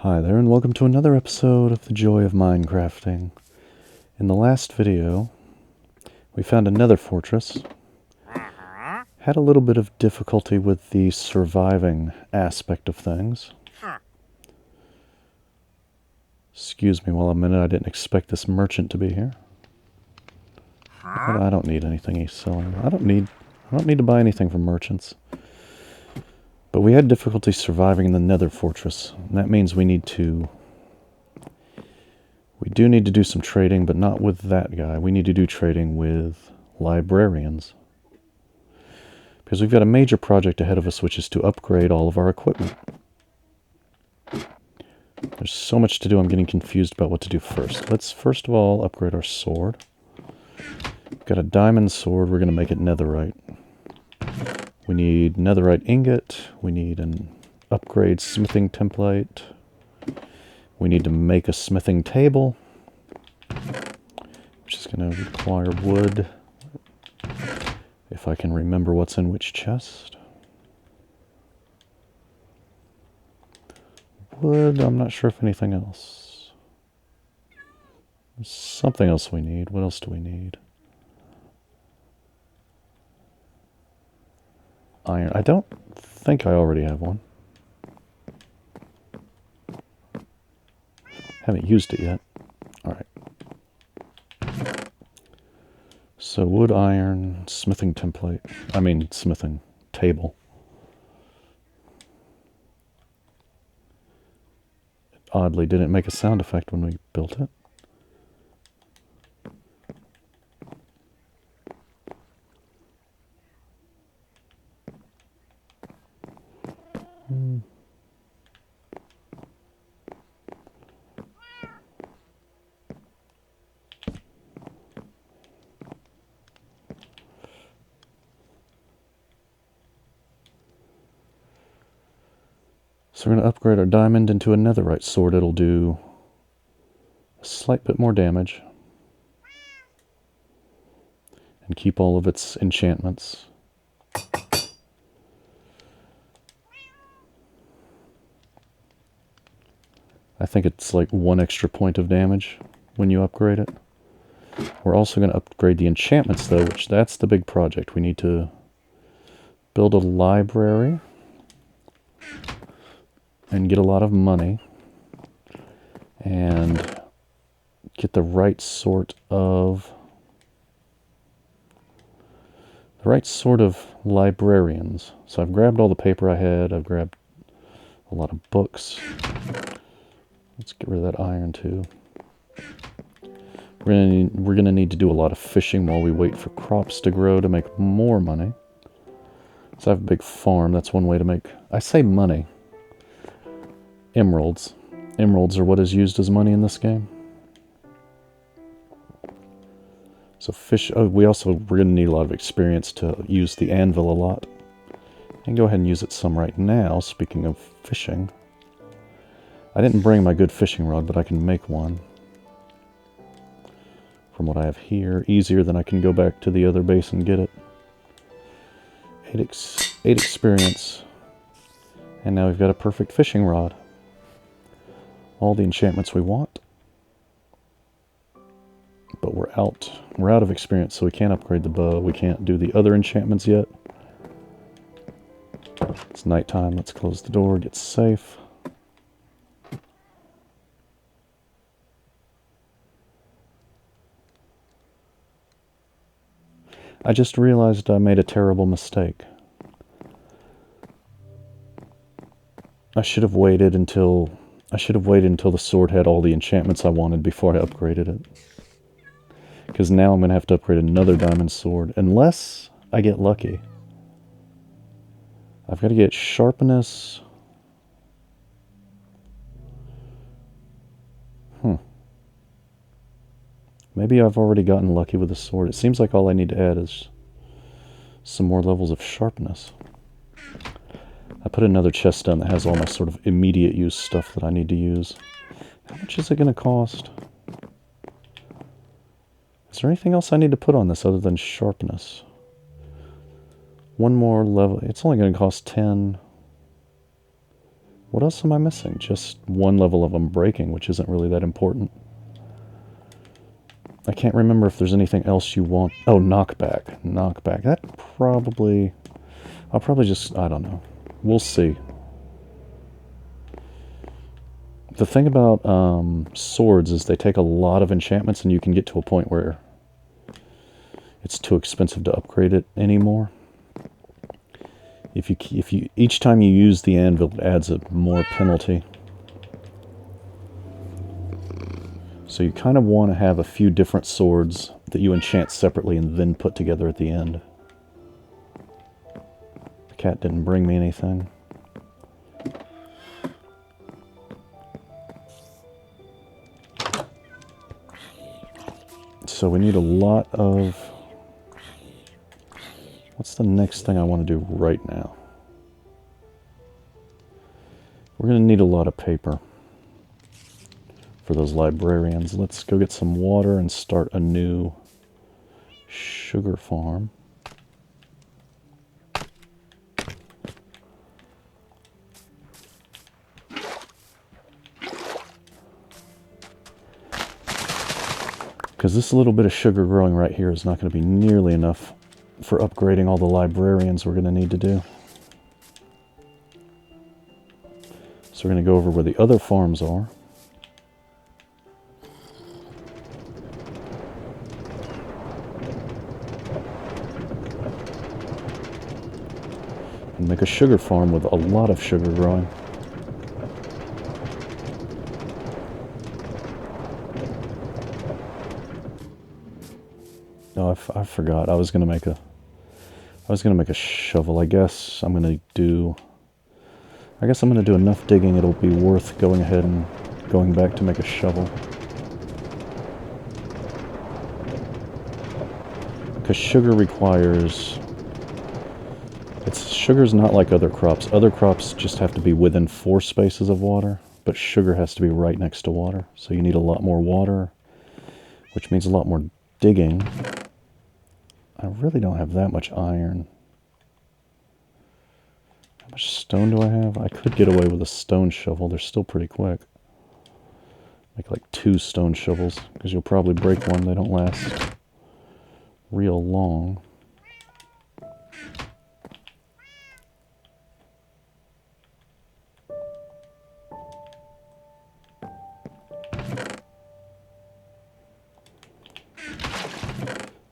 Hi there, and welcome to another episode of The Joy of Minecrafting. In the last video, we found a Nether fortress. Had a little bit of difficulty with the surviving aspect of things. Excuse me while I'm in it, I didn't expect this merchant to be here. But I don't need anything he's selling. I don't need to buy anything from merchants. But we had difficulty surviving in the Nether fortress, and that means we do need to do some trading, but not with that guy. We need to do trading with librarians. Because we've got a major project ahead of us, which is to upgrade all of our equipment. There's so much to do, I'm getting confused about what to do first. Let's first of all upgrade our sword. We've got a diamond sword, we're going to make it netherite. We need netherite ingot, we need an upgrade smithing template. We need to make a smithing table, which is going to require wood, if I can remember what's in which chest. Wood, I'm not sure if anything else. There's something else we need. What else do we need? Iron. I don't think I already have one. Haven't used it yet. Alright. So wood, iron, smithing template. I mean smithing table. It oddly didn't make a sound effect when we built it. So we're going to upgrade our diamond into a netherite sword. It'll do a slight bit more damage. And keep all of its enchantments. I think it's like 1 extra point of damage when you upgrade it. We're also going to upgrade the enchantments though, which that's the big project. We need to build a library and get a lot of money and get the right sort of librarians. So I've grabbed all the paper I had. I've grabbed a lot of books. Let's get rid of that iron too. We're gonna need to do a lot of fishing while we wait for crops to grow to make more money. So I have a big farm. That's one way to make, I say money. Emeralds. Emeralds are what is used as money in this game. So fish, we're going to need a lot of experience to use the anvil a lot. And go ahead and use it some right now, speaking of fishing. I didn't bring my good fishing rod, but I can make one. From what I have here, easier than I can go back to the other base and get it. 8 experience. And now we've got a perfect fishing rod. All the enchantments we want. But we're out of experience, so we can't upgrade the bow. We can't do the other enchantments yet. It's nighttime. Let's close the door, get safe. I just realized I made a terrible mistake. I should have waited until the sword had all the enchantments I wanted before I upgraded it. Because now I'm going to have to upgrade another diamond sword, unless I get lucky. I've got to get sharpness. Maybe I've already gotten lucky with the sword. It seems like all I need to add is some more levels of sharpness. I put another chest down that has all my sort of immediate use stuff that I need to use. How much is it going to cost? Is there anything else I need to put on this other than sharpness? One more level. It's only going to cost 10. What else am I missing? Just one level of unbreaking, which isn't really that important. I can't remember if there's anything else you want. Oh, knockback. Knockback. That probably... I'll probably just... I don't know. We'll see. The thing about swords is they take a lot of enchantments, and you can get to a point where it's too expensive to upgrade it anymore. If you each time you use the anvil, it adds a more penalty. So you kind of want to have a few different swords that you enchant separately and then put together at the end. The cat didn't bring me anything. So we need a lot of... What's the next thing I want to do right now? We're going to need a lot of paper for those librarians. Let's go get some water and start a new sugar farm. Because this little bit of sugar growing right here is not going to be nearly enough for upgrading all the librarians we're going to need to do. So we're going to go over where the other farms are. And make a sugar farm with a lot of sugar growing. Oh, I forgot. I was going to make a shovel. I guess I'm going to do enough digging it'll be worth going ahead and going back to make a shovel. Because sugar requires... Sugar's not like other crops. Other crops just have to be within 4 spaces of water, but sugar has to be right next to water. So you need a lot more water, which means a lot more digging. I really don't have that much iron. How much stone do I have? I could get away with a stone shovel. They're still pretty quick. Make like 2 stone shovels, because you'll probably break one. They don't last real long.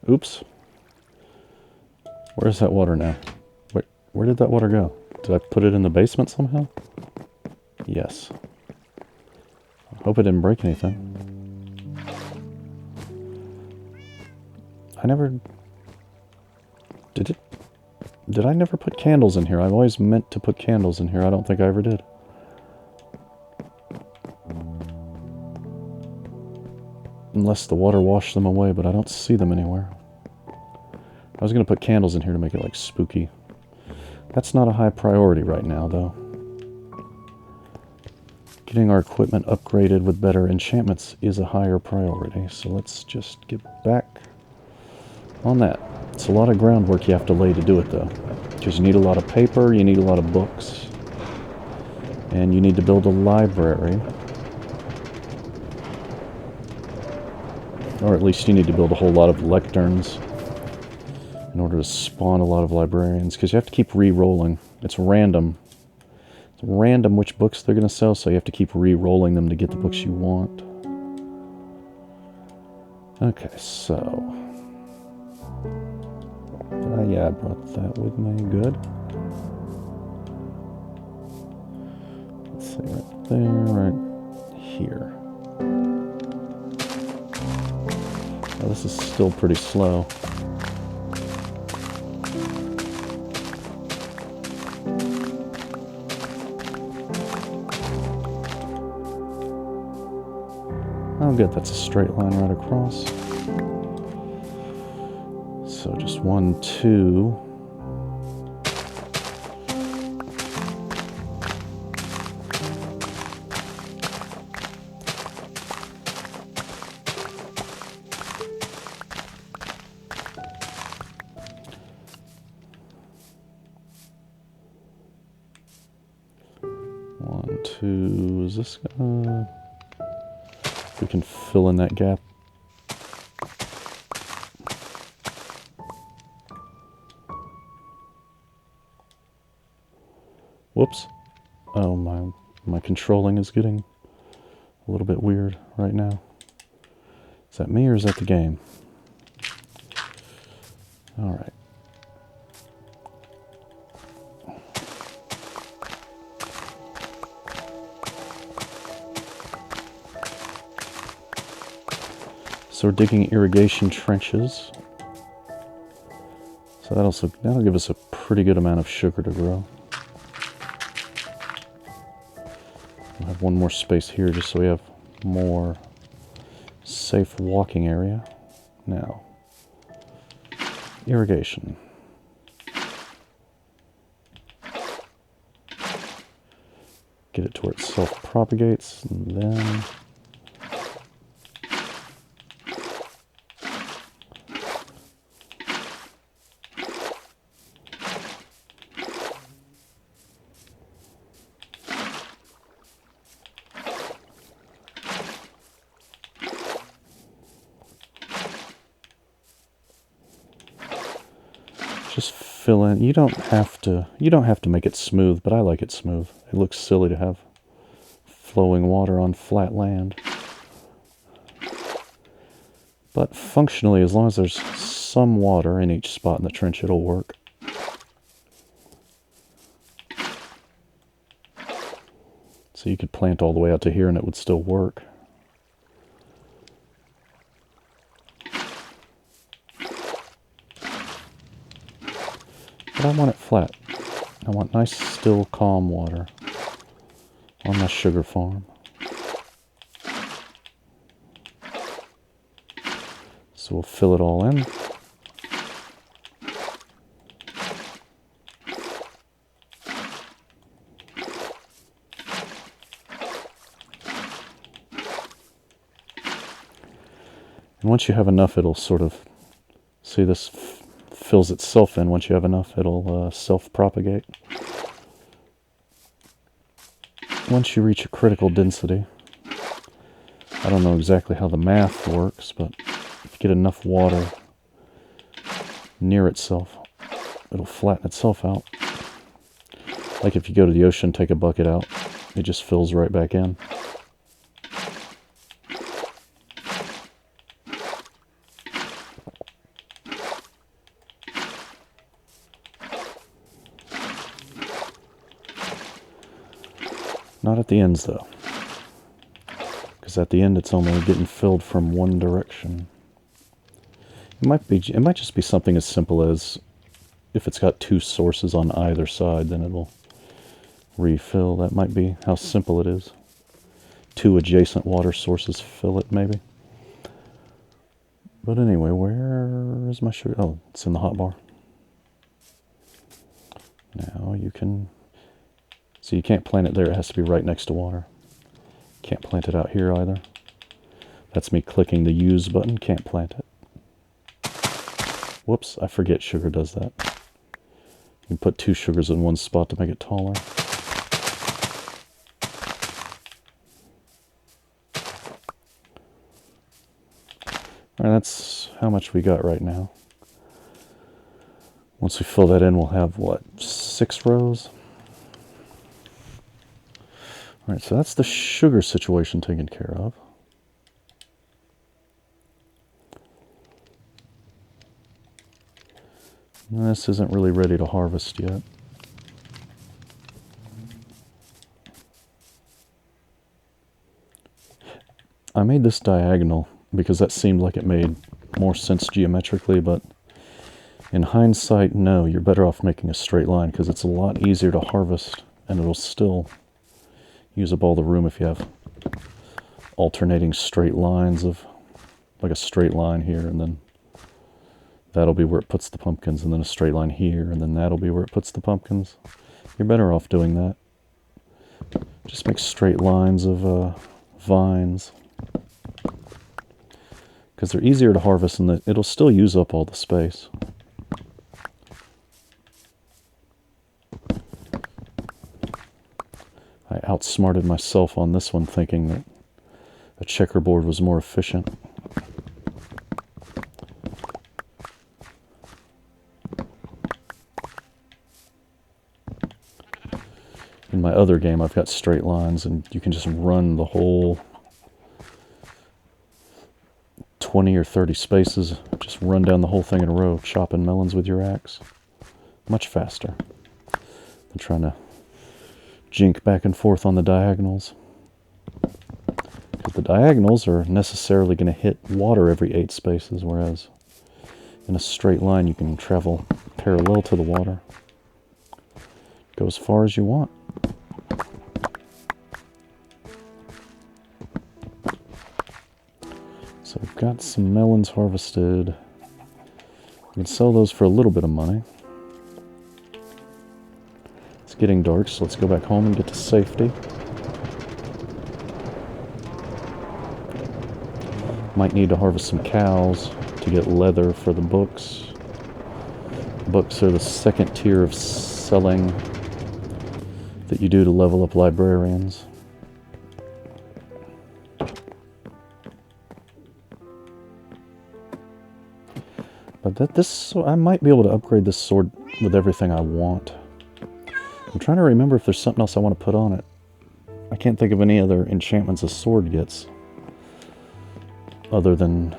Oops. Where's that water now? Wait, where did that water go? Did I put it in the basement somehow? Yes. I hope it didn't break anything. I never... Did I never put candles in here? I've always meant to put candles in here. I don't think I ever did. Unless the water washed them away, but I don't see them anywhere. I was going to put candles in here to make it like spooky. That's not a high priority right now, though. Getting our equipment upgraded with better enchantments is a higher priority, so let's just get back on that. It's a lot of groundwork you have to lay to do it, though. Because you need a lot of paper, you need a lot of books, and you need to build a library. Or at least you need to build a whole lot of lecterns in order to spawn a lot of librarians, because you have to keep re-rolling. It's random. It's random which books they're going to sell, so you have to keep re-rolling them to get the books you want. Okay, so... yeah, I brought that with me. Good. Let's see, right there, right here. Oh, this is still pretty slow. Oh good, that's a straight line right across. So just 1, 2. One, want to... Is this gonna... We can fill in that gap. Whoops. Oh, my controlling is getting a little bit weird right now. Is that me or is that the game? Alright. So we're digging irrigation trenches. So that'll give us a pretty good amount of sugar to grow. We'll have one more space here just so we have more safe walking area. Now, irrigation. Get it to where it self-propagates, and then just fill in. You don't have to make it smooth, but I like it smooth. It looks silly to have flowing water on flat land. But functionally, as long as there's some water in each spot in the trench, it'll work. So you could plant all the way out to here and it would still work. But I want it flat. I want nice, still, calm water on my sugar farm. So we'll fill it all in. And once you have enough, it'll sort of, see this fills itself in. Once you have enough, it'll self-propagate. Once you reach a critical density, I don't know exactly how the math works, but if you get enough water near itself, it'll flatten itself out. Like if you go to the ocean, take a bucket out, it just fills right back in. Not at the ends, though. Because at the end, it's only getting filled from one direction. It might just be something as simple as if it's got two sources on either side, then it'll refill. That might be how simple it is. Two adjacent water sources fill it, maybe. But anyway, where is my sugar? Oh, it's in the hotbar. Now you can... So you can't plant it there, it has to be right next to water. Can't plant it out here either. That's me clicking the use button, can't plant it. Whoops, I forget sugar does that. You can put two sugars in one spot to make it taller. Alright, that's how much we got right now. Once we fill that in, we'll have, what, 6 rows? Alright, so that's the sugar situation taken care of. This isn't really ready to harvest yet. I made this diagonal because that seemed like it made more sense geometrically, but in hindsight, no, you're better off making a straight line because it's a lot easier to harvest and it'll still use up all the room if you have alternating straight lines of, like a straight line here, and then that'll be where it puts the pumpkins, and then a straight line here, and then that'll be where it puts the pumpkins. You're better off doing that. Just make straight lines of vines, because they're easier to harvest and it'll still use up all the space. I outsmarted myself on this one, thinking that a checkerboard was more efficient. In my other game, I've got straight lines, and you can just run the whole 20 or 30 spaces. Just run down the whole thing in a row, chopping melons with your axe. Much faster than trying to jink back and forth on the diagonals. Because the diagonals are necessarily going to hit water every 8 spaces, whereas in a straight line you can travel parallel to the water. Go as far as you want. So we've got some melons harvested. We can sell those for a little bit of money. It's getting dark, so let's go back home and get to safety. Might need to harvest some cows to get leather for the books. Books are the second tier of selling that you do to level up librarians. But I might be able to upgrade this sword with everything I want. I'm trying to remember if there's something else I want to put on it. I can't think of any other enchantments a sword gets, other than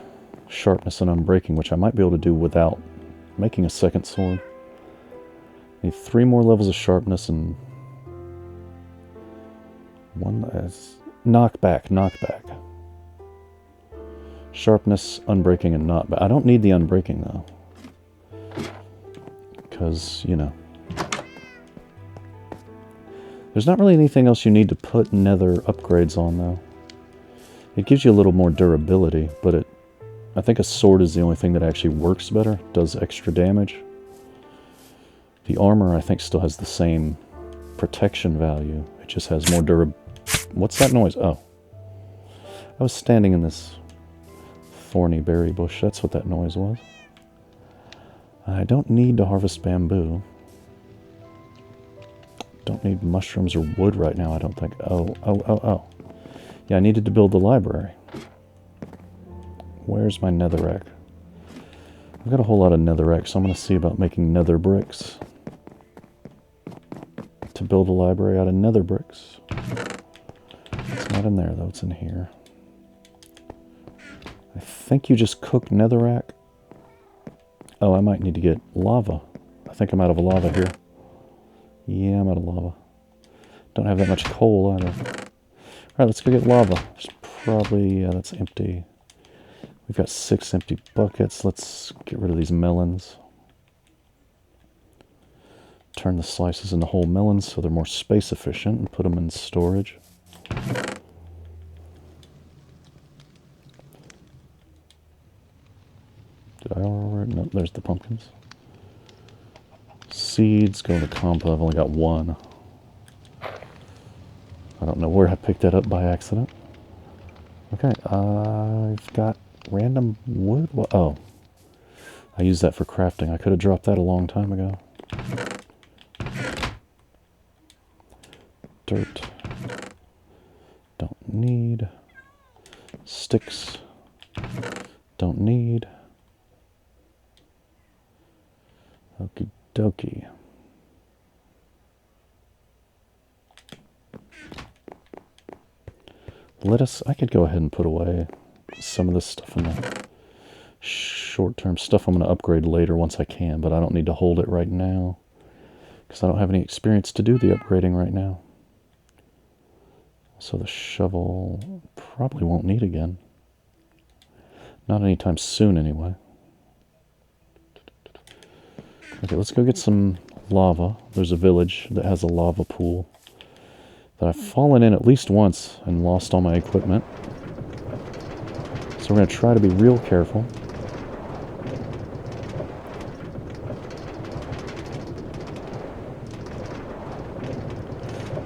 sharpness and unbreaking, which I might be able to do without making a second sword. I need 3 more levels of sharpness and one less. Knockback. Sharpness, unbreaking, and knockback. I don't need the unbreaking, though. Because, you know. There's not really anything else you need to put nether upgrades on, though. It gives you a little more durability, but I think a sword is the only thing that actually works better, does extra damage. The armor, I think, still has the same protection value. It just has more durability. What's that noise? Oh. I was standing in this thorny berry bush. That's what that noise was. I don't need to harvest bamboo. Don't need mushrooms or wood right now, I don't think. Oh. Yeah, I needed to build the library. Where's my netherrack? I've got a whole lot of netherrack, so I'm going to see about making nether bricks. To build a library out of nether bricks. It's not in there, though. It's in here. I think you just cook netherrack. Oh, I might need to get lava. I think I'm out of lava here. Yeah, I'm out of lava. Don't have that much coal either. Alright, let's go get lava. There's probably... yeah, that's empty. We've got 6 empty buckets. Let's get rid of these melons. Turn the slices into whole melons so they're more space efficient and put them in storage. Did I already? No, there's the pumpkins. Seeds go to compost. I've only got 1. I don't know where I picked that up by accident. Okay, I've got random wood. Oh, I used that for crafting. I could have dropped that a long time ago. Dirt. Don't need. Sticks. Don't need. Okie dokie. I could go ahead and put away some of this stuff in the short-term stuff I'm going to upgrade later once I can, but I don't need to hold it right now because I don't have any experience to do the upgrading right now. So the shovel probably won't need again. Not anytime soon anyway. Okay, let's go get some lava. There's a village that has a lava pool that I've fallen in at least once and lost all my equipment. So we're going to try to be real careful.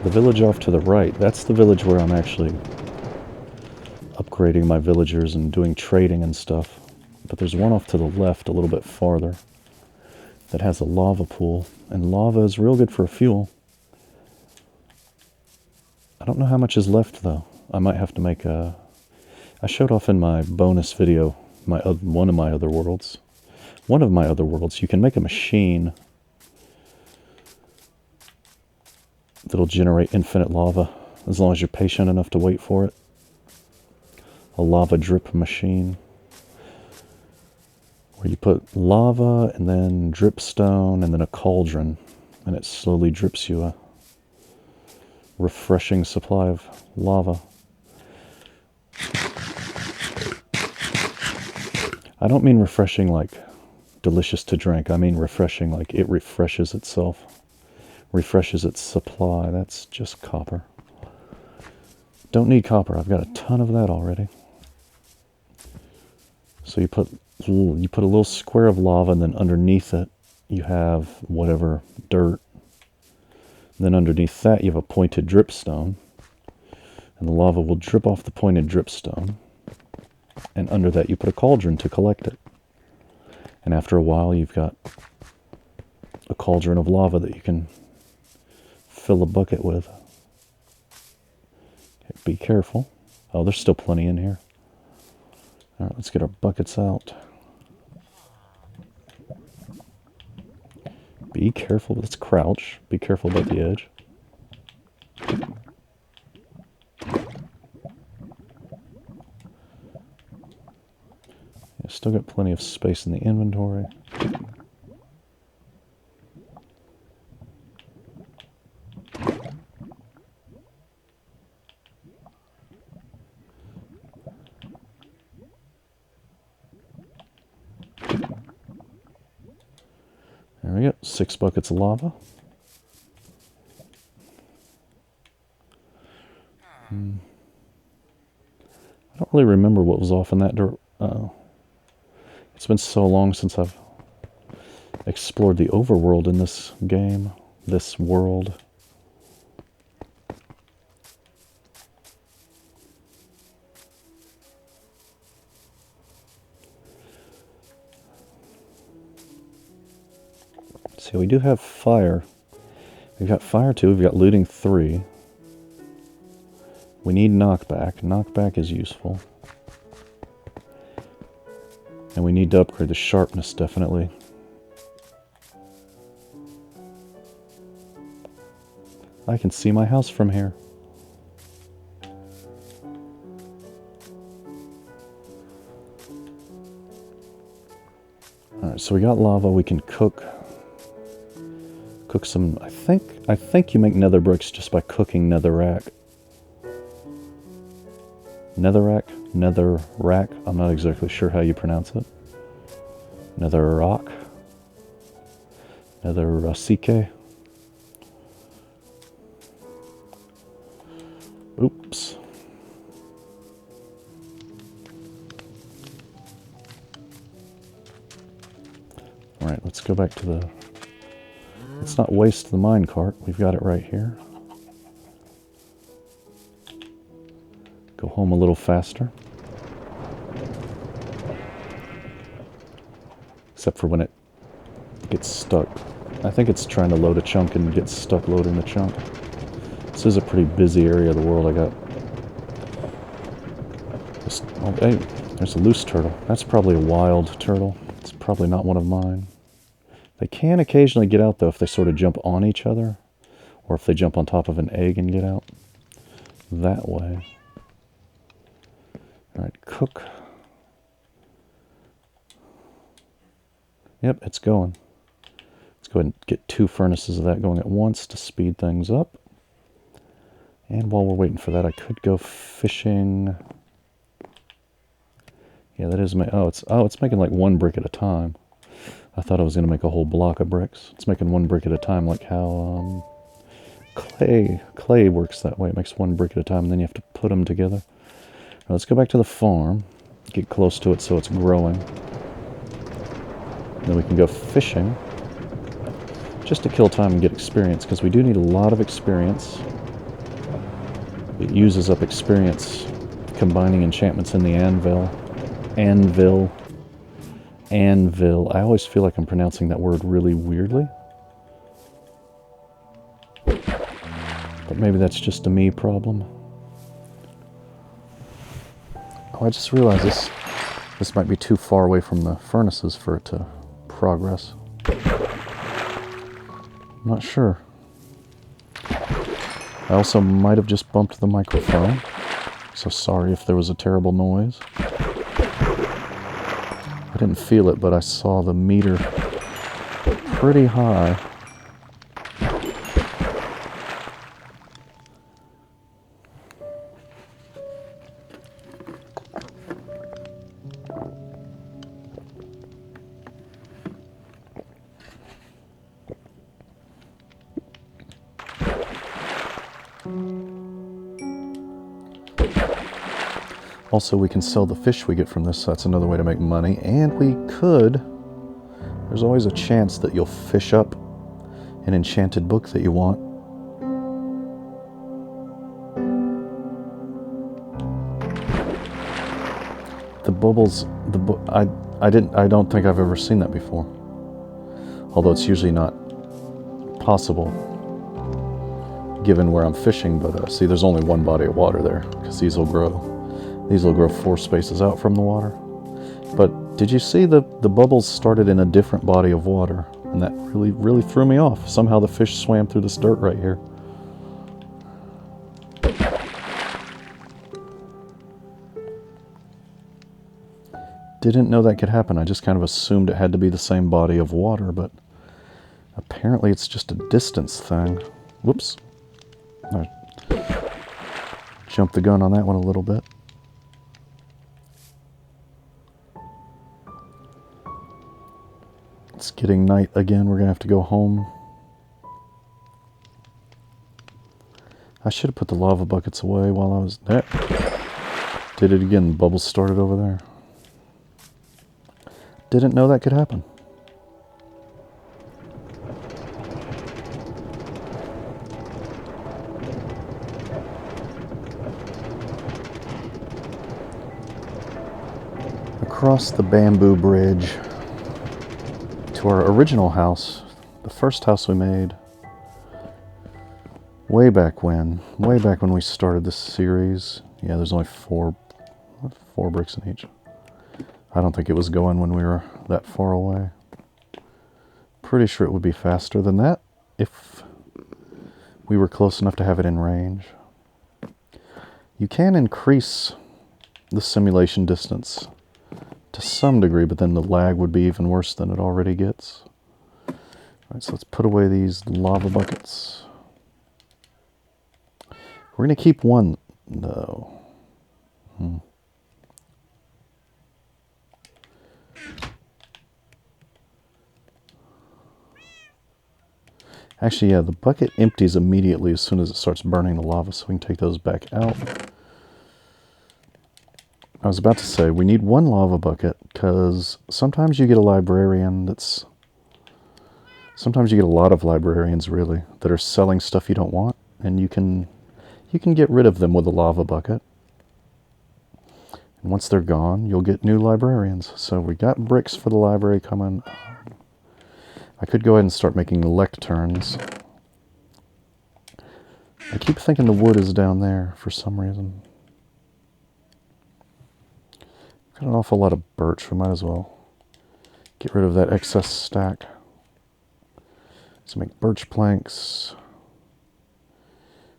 The village off to the right, that's the village where I'm actually upgrading my villagers and doing trading and stuff. But there's one off to the left a little bit farther that has a lava pool, and lava is real good for fuel. I don't know how much is left, though. I might have to make a... I showed off in my bonus video one of my other worlds. One of my other worlds, you can make a machine that'll generate infinite lava, as long as you're patient enough to wait for it. A lava drip machine. Where you put lava, and then dripstone, and then a cauldron, and it slowly drips you a refreshing supply of lava. I don't mean refreshing like delicious to drink. I mean refreshing like it refreshes itself. Refreshes its supply. That's just copper. Don't need copper. I've got a ton of that already. So you put a little square of lava, and then underneath it you have whatever dirt. And then underneath that you have a pointed dripstone, and the lava will drip off the pointed dripstone. And under that you put a cauldron to collect it. And after a while you've got a cauldron of lava that you can fill a bucket with. Okay, be careful. Oh, there's still plenty in here. Alright, let's get our buckets out. Be careful. Let's crouch. Be careful about the edge. Yeah, still got plenty of space in the inventory. There we go, 6 buckets of lava. I don't really remember what was off in that dirt. It's been so long since I've explored the overworld in this game, this world. So we do have fire. We've got fire 2, we've got looting 3. We need knockback. Knockback is useful. And we need to upgrade the sharpness, definitely. I can see my house from here. Alright, so we got lava. We can cook some... I think you make nether bricks just by cooking netherrack. Netherrack. I'm not exactly sure how you pronounce it. Netherrock. Netherrasike. Oops. Alright, let's go back to the... Let's not waste the minecart. We've got it right here. Go home a little faster. Except for when it gets stuck. I think it's trying to load a chunk and gets stuck loading the chunk. This is a pretty busy area of the world. I got... Oh, hey, there's a loose turtle. That's probably a wild turtle. It's probably not one of mine. They can occasionally get out, though, if they sort of jump on each other. Or if they jump on top of an egg and get out. That way. Alright, cook. Yep, it's going. Let's go ahead and get 2 furnaces of that going at once to speed things up. And while we're waiting for that, I could go fishing. Yeah, that is... it's making like 1 brick at a time. I thought I was going to make a whole block of bricks. It's making 1 brick at a time, like how clay works that way. It makes 1 brick at a time, and then you have to put them together. Now, let's go back to the farm, get close to it so it's growing. Then we can go fishing, just to kill time and get experience, because we do need a lot of experience. It uses up experience combining enchantments in the anvil. Anvil. I always feel like I'm pronouncing that word really weirdly. But maybe that's just a me problem. Oh, I just realized this might be too far away from the furnaces for it to progress. I'm not sure. I also might have just bumped the microphone, so sorry if there was a terrible noise. I didn't feel it, but I saw the meter pretty high. Also, we can sell the fish we get from this, so that's another way to make money. And we could... There's always a chance that you'll fish up an enchanted book that you want. The bubbles... I don't think I've ever seen that before. Although it's usually not possible, given where I'm fishing. But see, there's only one body of water there, because these will grow. These will grow 4 spaces out from the water. But did you see the bubbles started in a different body of water? And that really threw me off. Somehow the fish swam through this dirt right here. Didn't know that could happen. I just kind of assumed it had to be the same body of water, but apparently it's just a distance thing. Whoops. I jumped the gun on that one a little bit. It's getting night again. We're going to have to go home. I should have put the lava buckets away while I was there. Did it again. Bubbles started over there. Didn't know that could happen. Across the bamboo bridge to our original house, the first house we made way back when we started this series. Yeah, there's only four bricks in each. I don't think it was going when we were that far away. Pretty sure it would be faster than that if we were close enough to have it in range. You can increase the simulation distance to some degree, but then the lag would be even worse than it already gets. Alright, so let's put away these lava buckets. We're going to keep one, though. Actually, yeah, the bucket empties immediately as soon as it starts burning the lava, so we can take those back out. I was about to say, we need one lava bucket, because sometimes you get a librarian that's... Sometimes you get a lot of librarians, really, that are selling stuff you don't want, and you can get rid of them with a lava bucket. And once they're gone, you'll get new librarians. So we got bricks for the library coming. I could go ahead and start making lecterns. I keep thinking the wood is down there for some reason. Got an awful lot of birch. We might as well get rid of that excess stack. So make birch planks.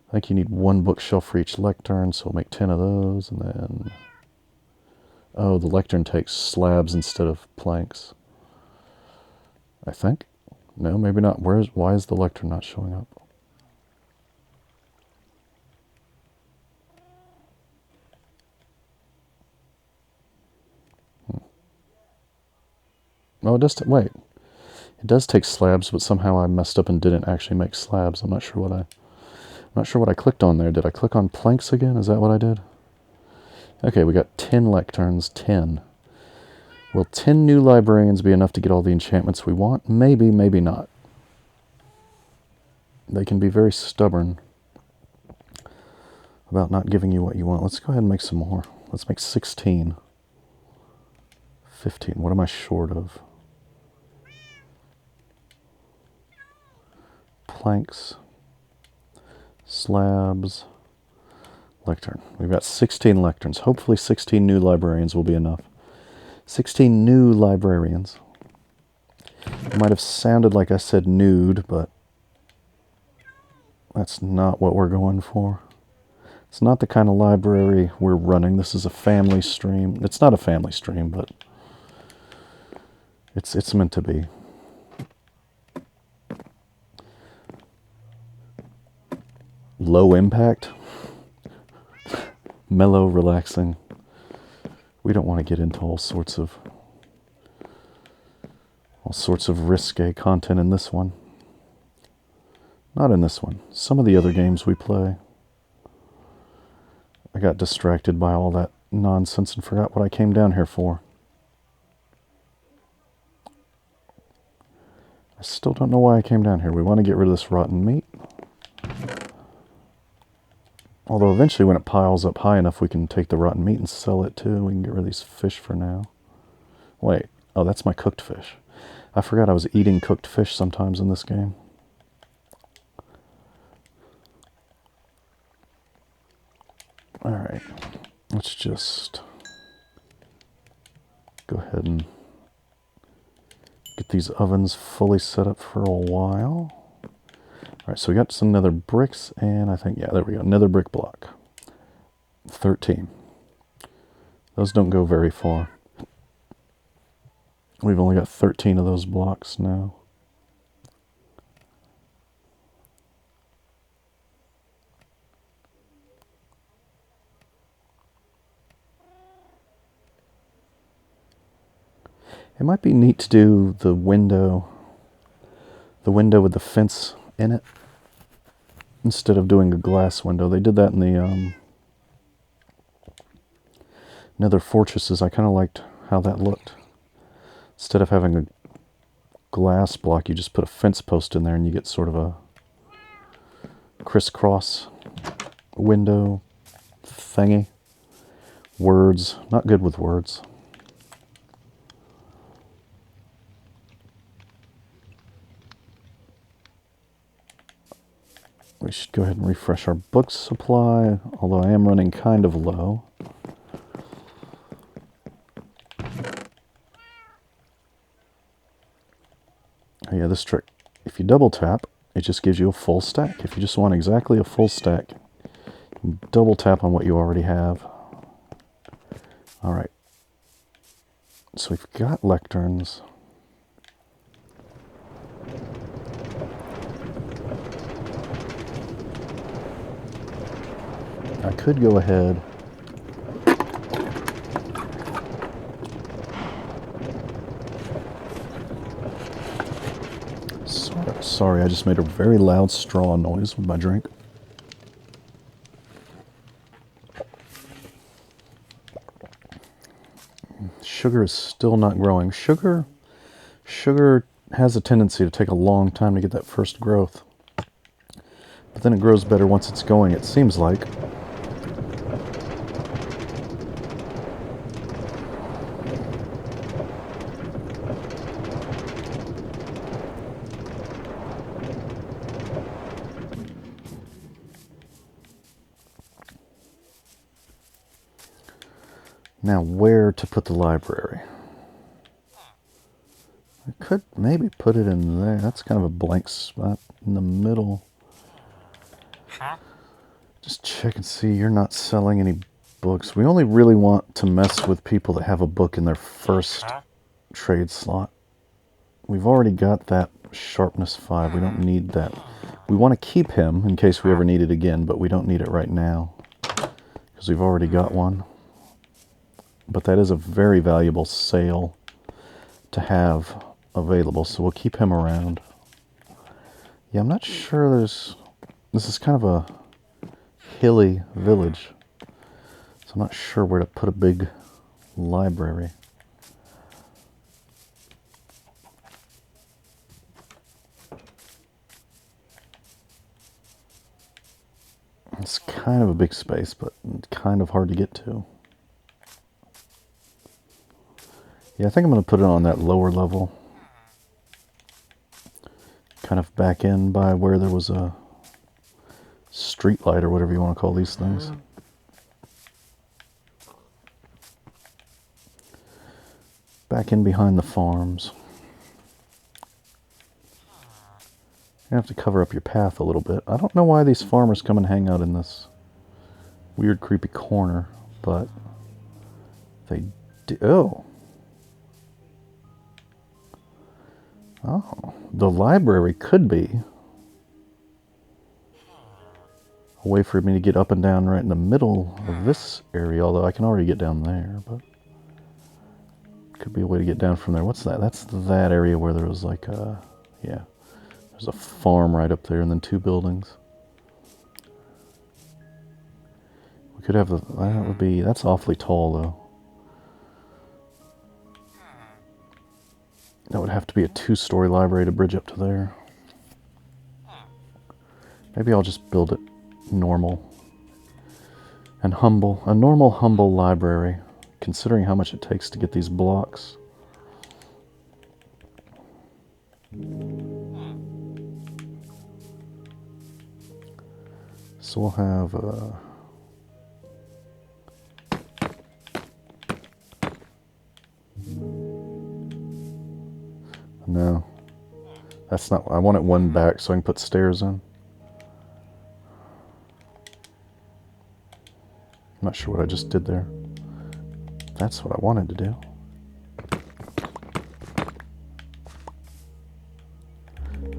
I think you need one bookshelf for each lectern, so we'll make 10 of those, and then... Oh, the lectern takes slabs instead of planks. I think. No, maybe not. Why is the lectern not showing up? Oh, it does. Wait, it does take slabs, but somehow I messed up and didn't actually make slabs. I'm not sure what I clicked on there. Did I click on planks again? Is that what I did? Okay, we got 10 lecterns. 10. Will 10 new librarians be enough to get all the enchantments we want? Maybe, maybe not. They can be very stubborn about not giving you what you want. Let's go ahead and make some more. Let's make 16. 15. What am I short of? Planks. Slabs. Lectern. We've got 16 lecterns. Hopefully 16 new librarians will be enough. 16 new librarians. It might have sounded like I said nude, but that's not what we're going for. It's not the kind of library we're running. This is a family stream. It's not a family stream, but it's meant to be. Low impact. Mellow, relaxing. We don't want to get into all sorts of risque content in this one. Not in this one. Some of the other games we play. I got distracted by all that nonsense and forgot what I came down here for. I still don't know why I came down here. We want to get rid of this rotten meat. Although eventually when it piles up high enough, we can take the rotten meat and sell it too. We can get rid of these fish for now. Wait. Oh, that's my cooked fish. I forgot I was eating cooked fish sometimes in this game. Alright. Let's just go ahead and get these ovens fully set up for a while. Alright, so we got some nether bricks, and I think, yeah, there we go. Nether brick block. 13. Those don't go very far. We've only got 13 of those blocks now. It might be neat to do the window with the fence in it, instead of doing a glass window. They did that in the Nether fortresses. I kind of liked how that looked. Instead of having a glass block, you just put a fence post in there and you get sort of a crisscross window thingy. Words. Not good with words. We should go ahead and refresh our book supply, although I am running kind of low. Oh yeah, this trick. If you double tap, it just gives you a full stack. If you just want exactly a full stack, you can double tap on what you already have. Alright. So we've got lecterns. I could go ahead sorry, I just made a very loud straw noise with my drink. Sugar is still not growing. Sugar has a tendency to take a long time to get that first growth. But then it grows better once it's going, it seems like. Now, where to put the library? I could maybe put it in there. That's kind of a blank spot in the middle. Just check and see. You're not selling any books. We only really want to mess with people that have a book in their first trade slot. We've already got that sharpness 5. We don't need that. We want to keep him in case we ever need it again, but we don't need it right now because we've already got one. But that is a very valuable sale to have available, so we'll keep him around. Yeah, I'm not sure there's... This is kind of a hilly village, so I'm not sure where to put a big library. It's kind of a big space, but kind of hard to get to. Yeah, I think I'm going to put it on that lower level. Kind of back in by where there was a street light or whatever you want to call these things. Back in behind the farms. You have to cover up your path a little bit. I don't know why these farmers come and hang out in this weird, creepy corner, but they do. Oh. Oh, the library could be a way for me to get up and down right in the middle of this area, although I can already get down there, but could be a way to get down from there. What's that? That's that area where there was like a, yeah, there's a farm right up there and then 2 buildings. We could have that would be, that's awfully tall though. That would have to be a 2-story library to bridge up to there. Maybe I'll just build it normal and humble. A normal, humble library, considering how much it takes to get these blocks. So we'll have no, that's not, I want it 1 back so I can put stairs in. I'm not sure what I just did there. That's what I wanted to do.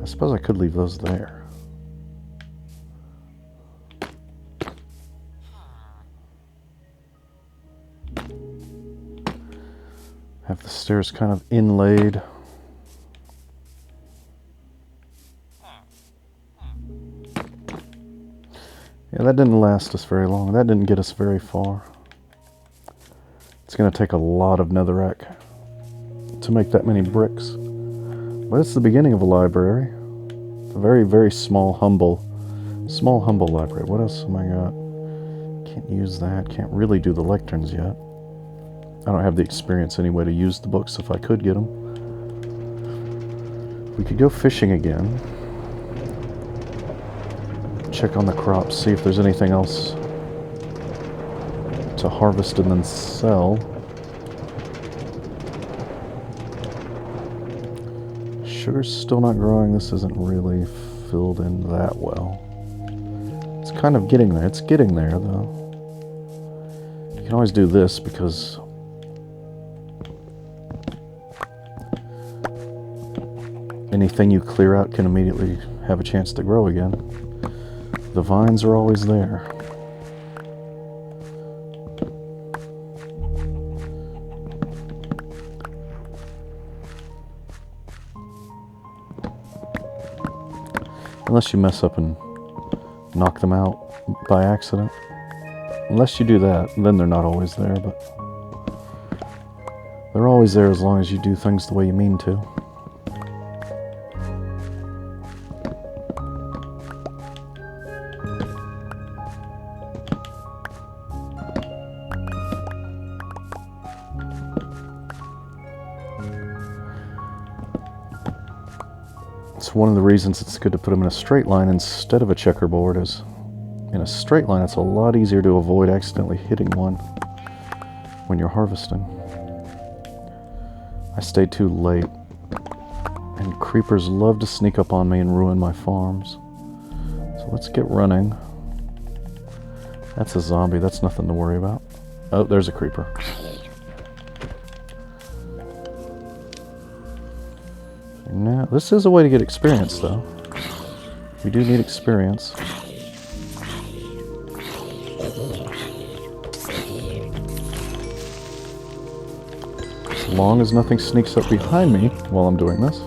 I suppose I could leave those there. Have the stairs kind of inlaid. Yeah, that didn't last us very long. That didn't get us very far. It's going to take a lot of netherrack to make that many bricks. But it's the beginning of a library. A very, very small, humble library. What else am I got? Can't use that. Can't really do the lecterns yet. I don't have the experience anyway to use the books if I could get them. We could go fishing again. Check on the crops, see if there's anything else to harvest and then sell. Sugar's still not growing. This isn't really filled in that well. It's kind of getting there. It's getting there, though. You can always do this because anything you clear out can immediately have a chance to grow again. The vines are always there. Unless you mess up and knock them out by accident. Unless you do that, then they're not always there, but they're always there as long as you do things the way you mean to. So one of the reasons it's good to put them in a straight line instead of a checkerboard is in a straight line it's a lot easier to avoid accidentally hitting one when you're harvesting. I stayed too late and creepers love to sneak up on me and ruin my farms. So let's get running. That's a zombie, that's nothing to worry about. Oh, there's a creeper. Now, this is a way to get experience, though. We do need experience. As long as nothing sneaks up behind me while I'm doing this.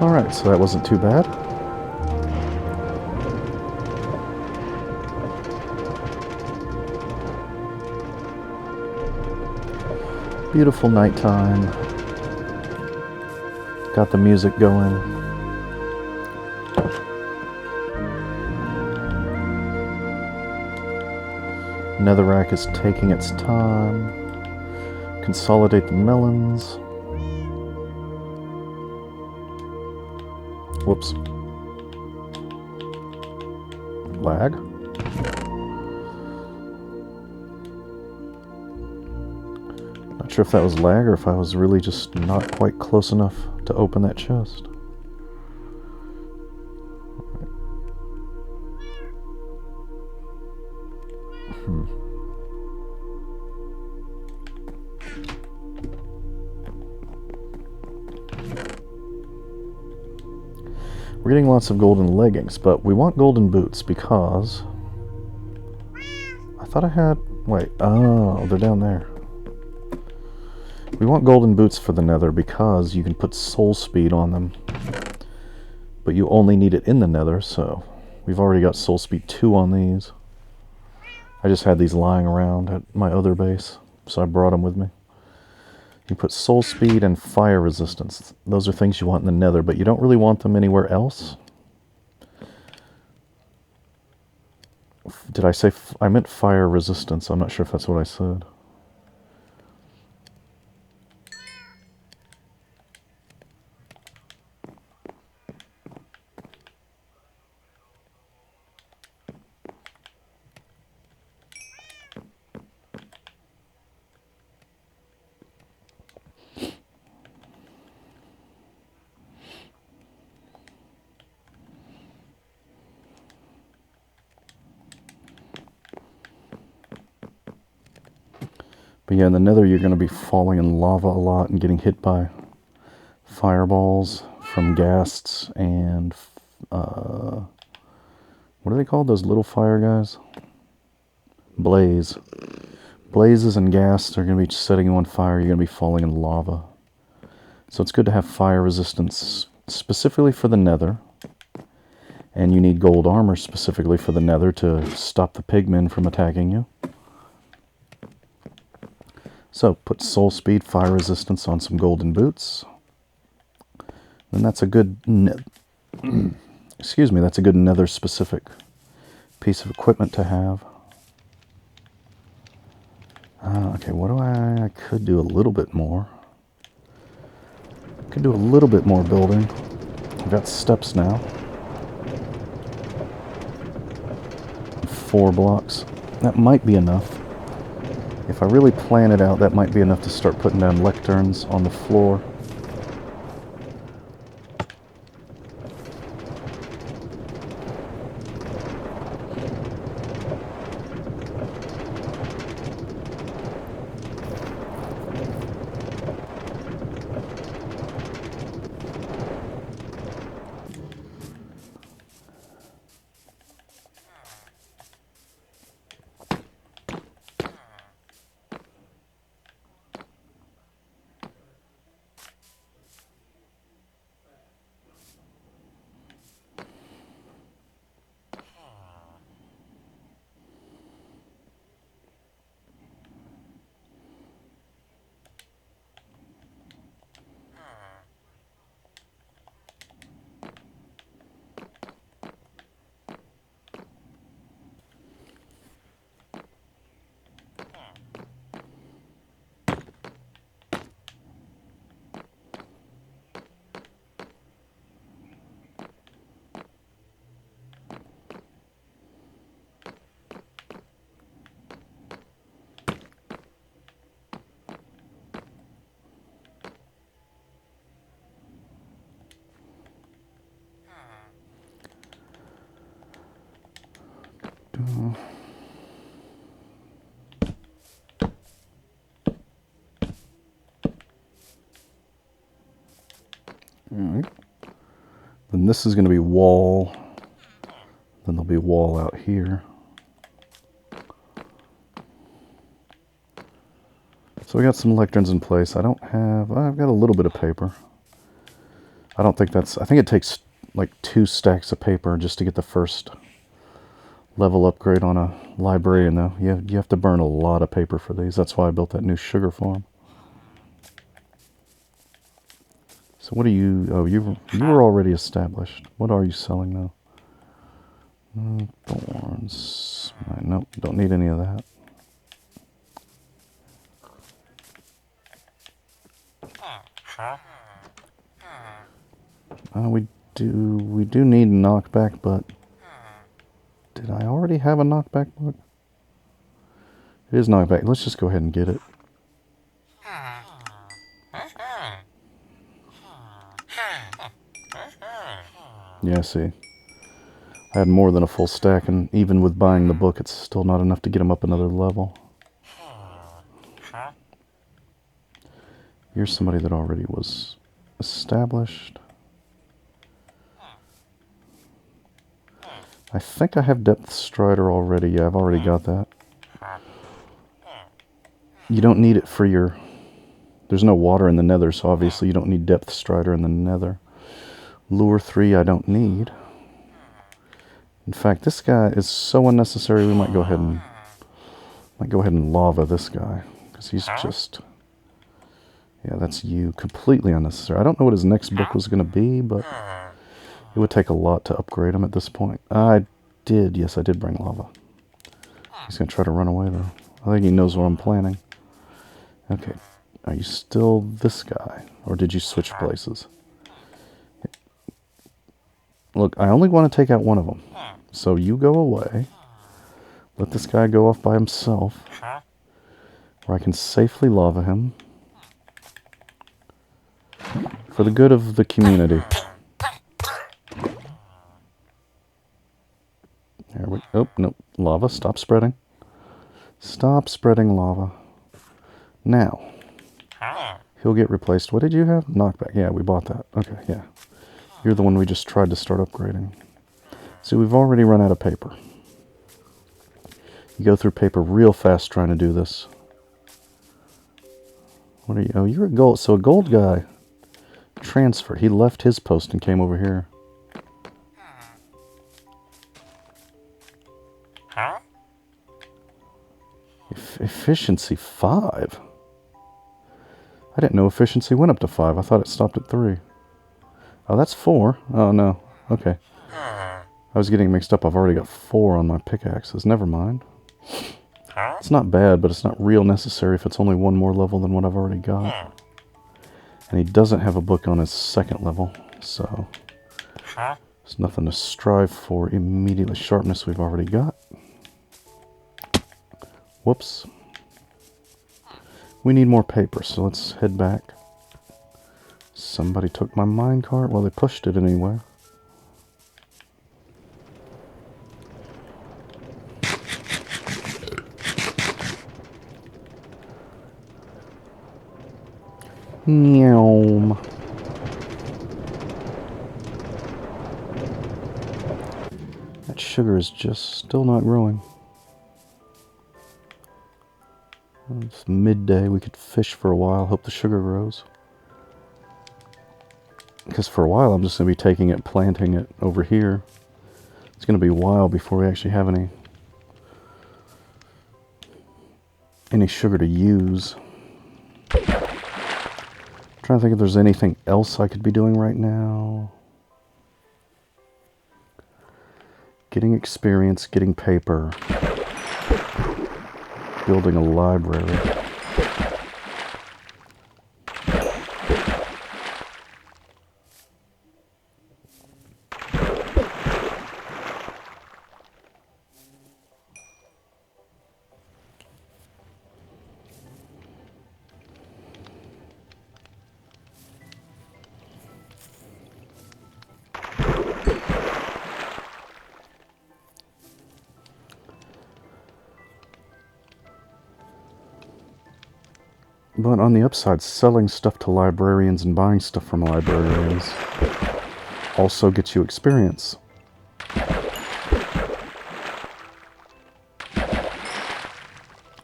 Alright, so that wasn't too bad. Beautiful nighttime. Got the music going. Netherrack is taking its time. Consolidate the melons. Whoops. Lag. Not sure if that was lag or if I was really just not quite close enough to open that chest. We're getting lots of golden leggings, but we want golden boots because I thought I had... Wait, oh, they're down there. We want golden boots for the nether because you can put soul speed on them, but you only need it in the nether, so we've already got soul speed 2 on these. I just had these lying around at my other base, so I brought them with me. You put soul speed and fire resistance. Those are things you want in the nether, but you don't really want them anywhere else. Did I say... I meant fire resistance. I'm not sure if that's what I said. But yeah, in the nether you're going to be falling in lava a lot and getting hit by fireballs from ghasts and... what are they called? Those little fire guys? Blaze. Blazes and ghasts are going to be setting you on fire. You're going to be falling in lava. So it's good to have fire resistance specifically for the nether. And you need gold armor specifically for the nether to stop the pigmen from attacking you. So put soul speed, fire resistance on some golden boots. And that's a good... Excuse me, that's a good nether specific piece of equipment to have. Okay, what do I could do a little bit more. Could do a little bit more building. I've got steps now. 4 blocks. That might be enough. If I really plan it out, that might be enough to start putting down lecterns on the floor. Alright. Then this is going to be wall. Then there'll be wall out here. So we got some lecterns in place. I've got a little bit of paper. I don't think that's... I think it takes like 2 stacks of paper just to get the first level upgrade on a librarian, though. You have to burn a lot of paper for these. That's why I built that new sugar farm. So what are you... Oh, you were already established. What are you selling now? Thorns. Right, nope, don't need any of that. We do need a knockback, but did I already have a knockback book? It is knockback. Let's just go ahead and get it. Yeah, see. I had more than a full stack, and even with buying the book, it's still not enough to get him up another level. Here's somebody that already was established. I think I have Depth Strider already. Yeah, I've already got that. You don't need it for your... There's no water in the Nether, so obviously you don't need Depth Strider in the Nether. Lure 3 I don't need. In fact, this guy is so unnecessary, we might go ahead and lava this guy. Because he's just... Yeah, that's you. Completely unnecessary. I don't know what his next book was going to be, but... It would take a lot to upgrade him at this point. Yes, I did bring lava. He's going to try to run away, though. I think he knows what I'm planning. Okay. Are you still this guy? Or did you switch places? Look, I only want to take out one of them. So you go away. Let this guy go off by himself. Where I can safely lava him. For the good of the community. There we... Oh, nope. Lava, stop spreading. Stop spreading lava. Now. He'll get replaced. What did you have? Knockback. Yeah, we bought that. Okay, yeah. You're the one we just tried to start upgrading. See, we've already run out of paper. You go through paper real fast trying to do this. What are you? Oh, you're a gold. So a gold guy transferred. He left his post and came over here. Efficiency 5? I didn't know efficiency went up to 5. I thought it stopped at 3. Oh, that's 4. Oh, no. Okay. I was getting mixed up. I've already got 4 on my pickaxes. Never mind. It's not bad, but it's not real necessary if it's only one more level than what I've already got. And he doesn't have a book on his second level, so there's nothing to strive for immediately. Sharpness we've already got. Whoops. We need more paper, so let's head back. Somebody took my minecart. Well, they pushed it anyway. Meow. That sugar is just still not growing. It's midday. We could fish for a while. Hope the sugar grows. Because for a while I'm just going to be taking it, planting it over here. It's going to be a while before we actually have any sugar to use. I'm trying to think if there's anything else I could be doing right now. Getting experience, getting paper. Building a library. But on the upside, selling stuff to librarians and buying stuff from librarians also gets you experience.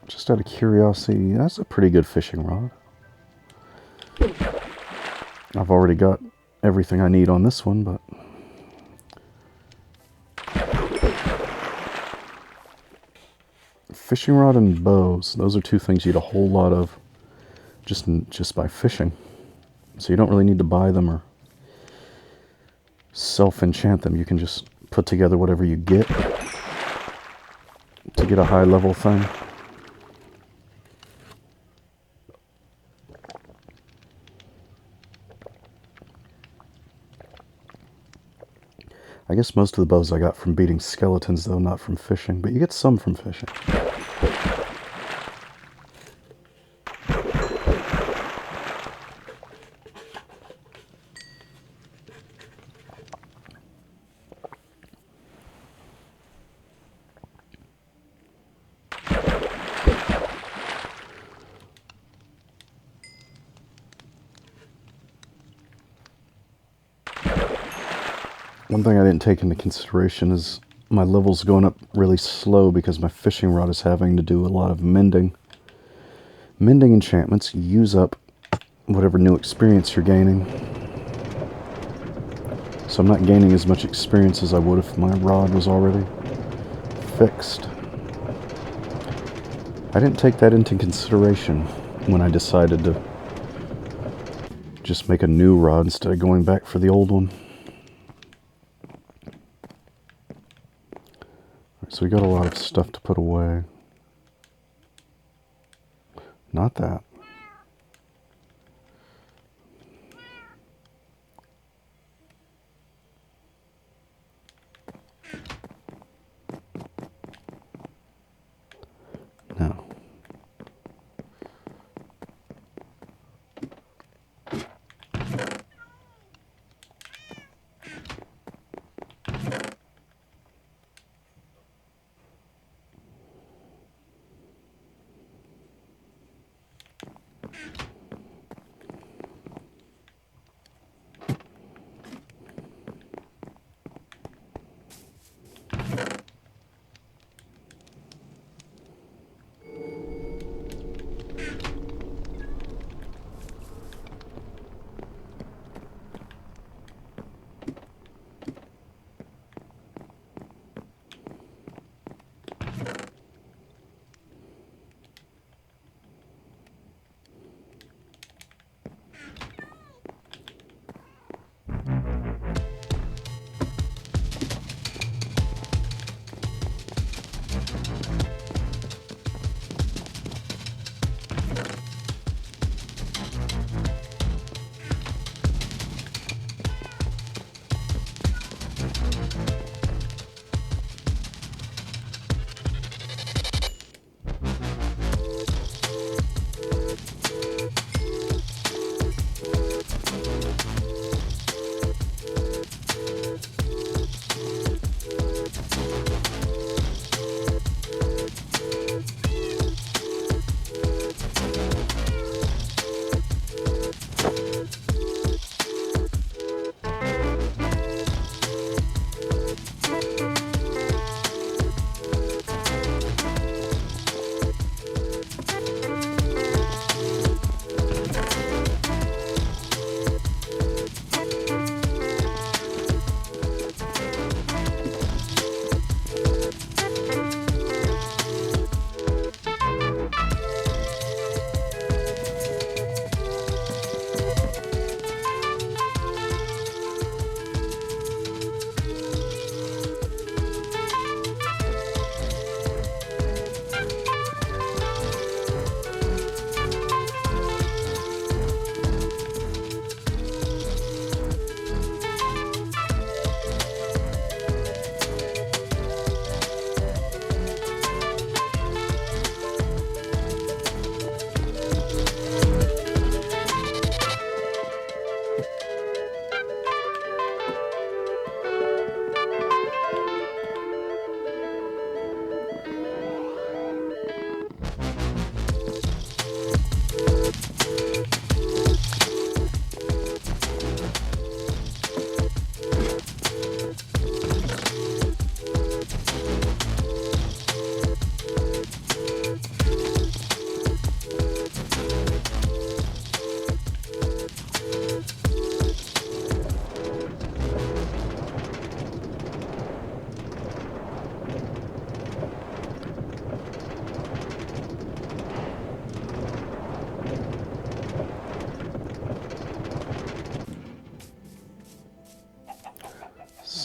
Just out of curiosity, that's a pretty good fishing rod. I've already got everything I need on this one, but... Fishing rod and bows, those are two things you get a whole lot of just by fishing. So you don't really need to buy them or self-enchant them. You can just put together whatever you get to get a high level thing. I guess most of the bows I got from beating skeletons, though, not from fishing, but you get some from fishing. One thing I didn't take into consideration is my level's going up really slow because my fishing rod is having to do a lot of mending. Mending enchantments use up whatever new experience you're gaining. So I'm not gaining as much experience as I would if my rod was already fixed. I didn't take that into consideration when I decided to just make a new rod instead of going back for the old one. So we got a lot of stuff to put away. Not that. No.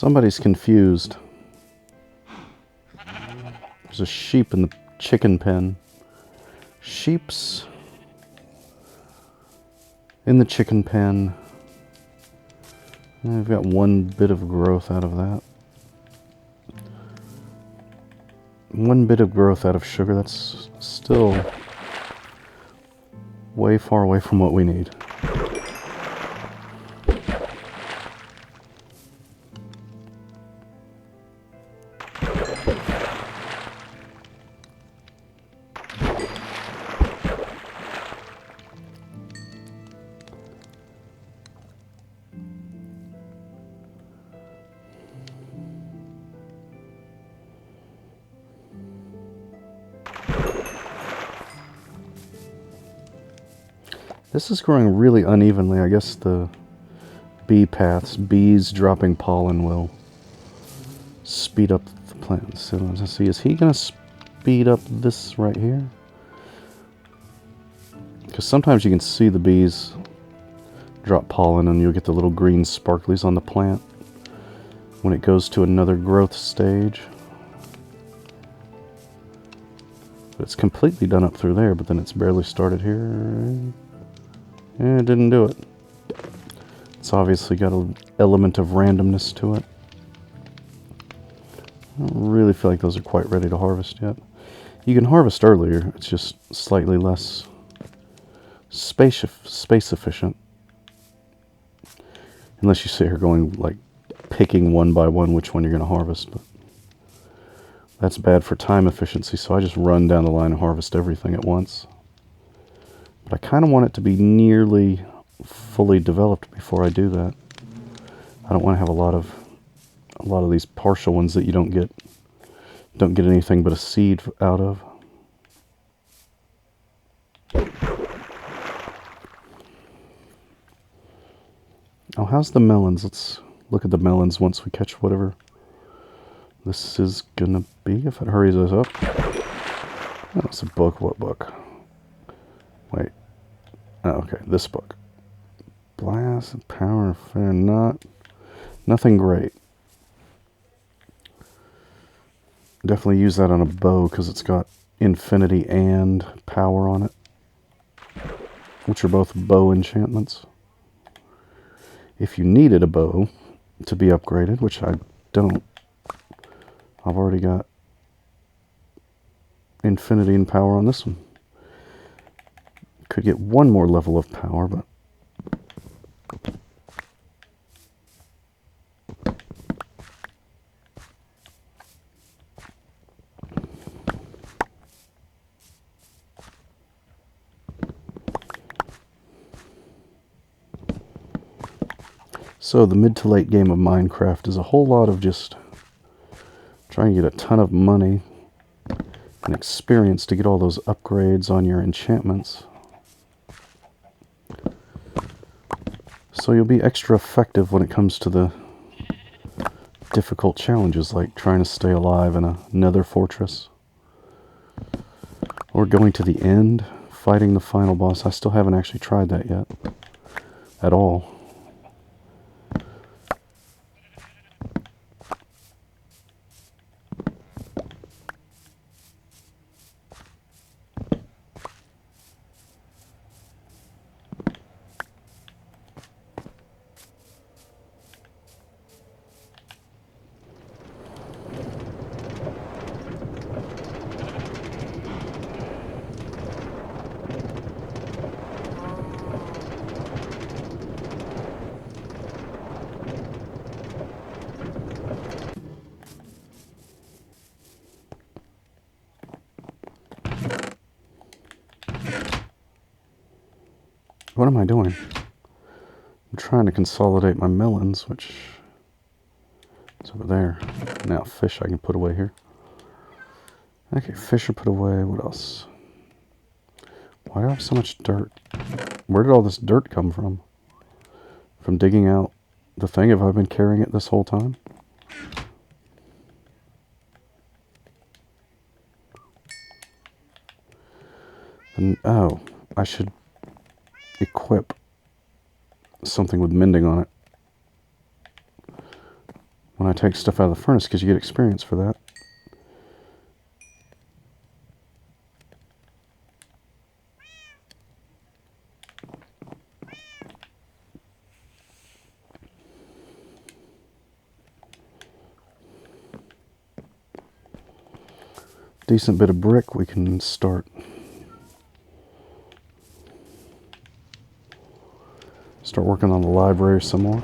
Somebody's confused. There's a sheep in the chicken pen. Sheep's in the chicken pen. I've got one bit of growth out of that. 1 bit of growth out of sugar. That's still way far away from what we need. This is growing really unevenly. I guess the bee paths, bees dropping pollen, will speed up the plant. So let's see, is he going to speed up this right here? Because sometimes you can see the bees drop pollen and you'll get the little green sparklies on the plant when it goes to another growth stage. But it's completely done up through there, but then it's barely started here. Yeah, it didn't do it. It's obviously got an element of randomness to it. I don't really feel like those are quite ready to harvest yet. You can harvest earlier, it's just slightly less space efficient. Unless you sit here going, like, picking one by one which one you're going to harvest. But that's bad for time efficiency, so I just run down the line and harvest everything at once. But I kind of want it to be nearly fully developed before I do that. I don't want to have a lot of these partial ones that you don't get anything but a seed out of. Oh, how's the melons? Let's look at the melons once we catch whatever this is gonna be, if it hurries us up. Oh, it's a book. What book? Wait. Oh, okay, this book. Blast, power, fair, nothing great. Definitely use that on a bow because it's got infinity and power on it, which are both bow enchantments. If you needed a bow to be upgraded, which I don't, I've already got infinity and power on this one. Could get one more level of power, but so the mid to late game of Minecraft is a whole lot of just trying to get a ton of money and experience to get all those upgrades on your enchantments. So you'll be extra effective when it comes to the difficult challenges like trying to stay alive in a nether fortress. Or going to the end, fighting the final boss. I still haven't actually tried that yet. At all. What am I doing? I'm trying to consolidate my melons, which is over there. Now fish I can put away here. Okay, fish are put away. What else? Why do I have so much dirt? Where did all this dirt come from? From digging out the thing? Have I been carrying it this whole time? Then, oh, I should equip something with mending on it when I take stuff out of the furnace, because you get experience for that. decent bit of brick, we can start working on the library some more.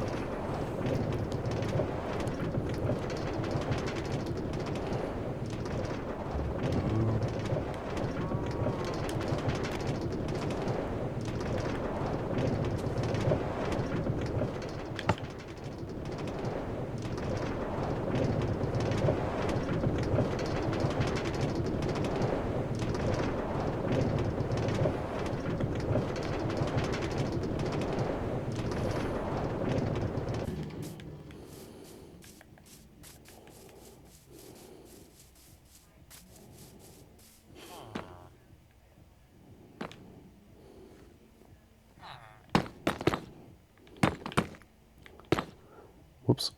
Whoops.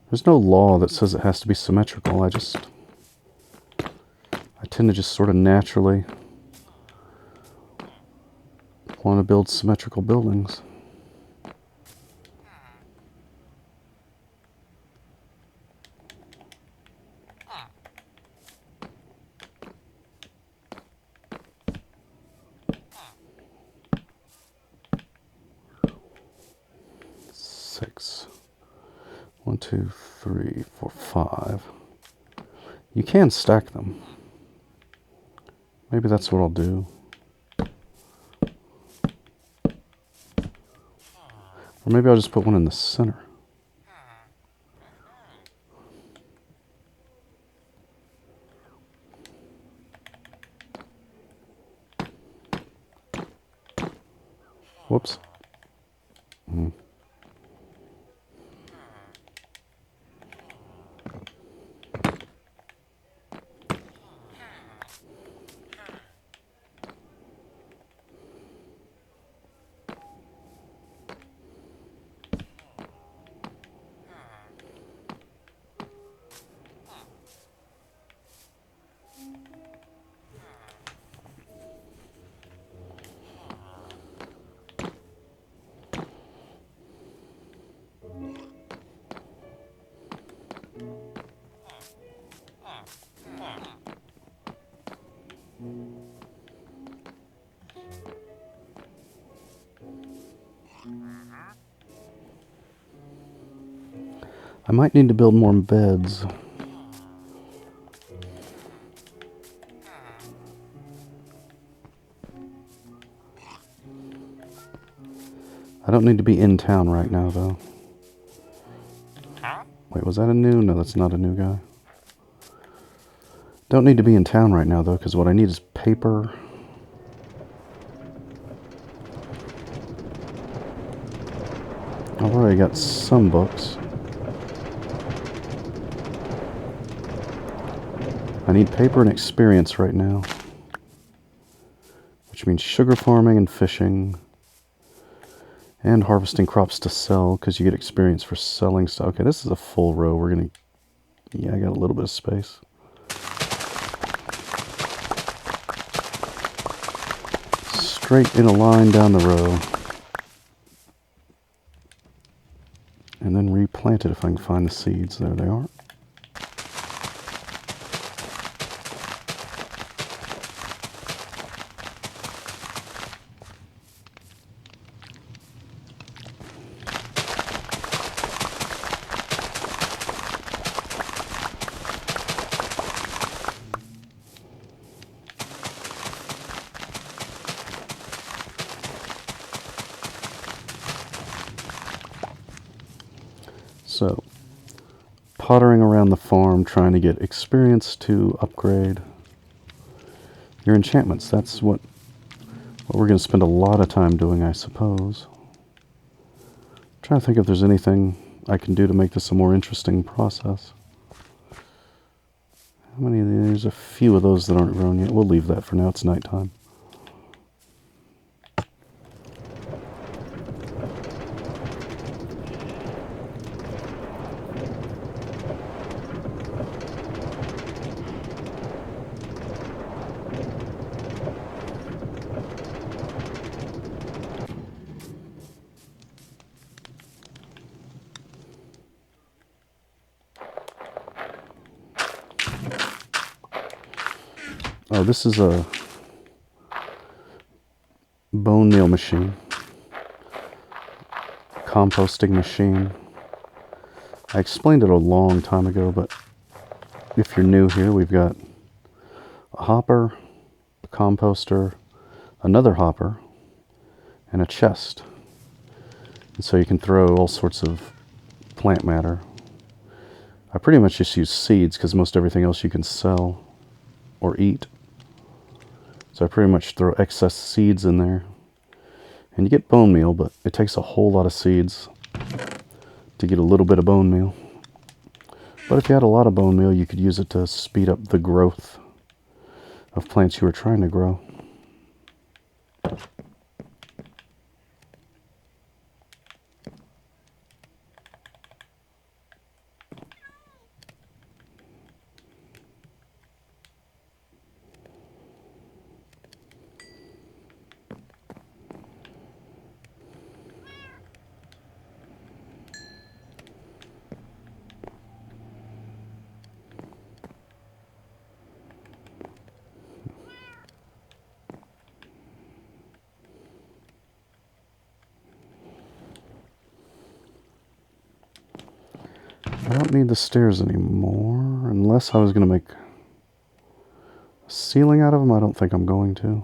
There's no law that says it has to be symmetrical. I tend to just sort of naturally want to build symmetrical buildings. Six. 1, 2, 3, 4, 5. You can stack them. Maybe that's what I'll do. Or maybe I'll just put one in the center. Whoops. I might need to build more beds. I don't need to be in town right now, though. Wait, was that a new? No, that's not a new guy. Don't need to be in town right now, though, because what I need is paper. I've already got some books. I need paper and experience right now, which means sugar farming and fishing and harvesting crops to sell, because you get experience for selling stuff. Okay, this is a full row. We're gonna, yeah, I got a little bit of space. Straight in a line down the row, and then replant it if I can find the seeds. There they are. So, pottering around the farm trying to get experience to upgrade your enchantments. That's what we're going to spend a lot of time doing, I suppose. I'm trying to think if there's anything I can do to make this a more interesting process. How many of these? There's a few of those that aren't grown yet. We'll leave that for now. It's nighttime. Oh, this is a bone meal machine. Composting machine. I explained it a long time ago, but if you're new here, we've got a hopper, a composter, another hopper, and a chest. And so you can throw all sorts of plant matter. I pretty much just use seeds because most everything else you can sell or eat. So I pretty much throw excess seeds in there. And you get bone meal, but it takes a whole lot of seeds to get a little bit of bone meal. But if you had a lot of bone meal, you could use it to speed up the growth of plants you were trying to grow. I don't need the stairs anymore, unless I was going to make a ceiling out of them. I don't think I'm going to.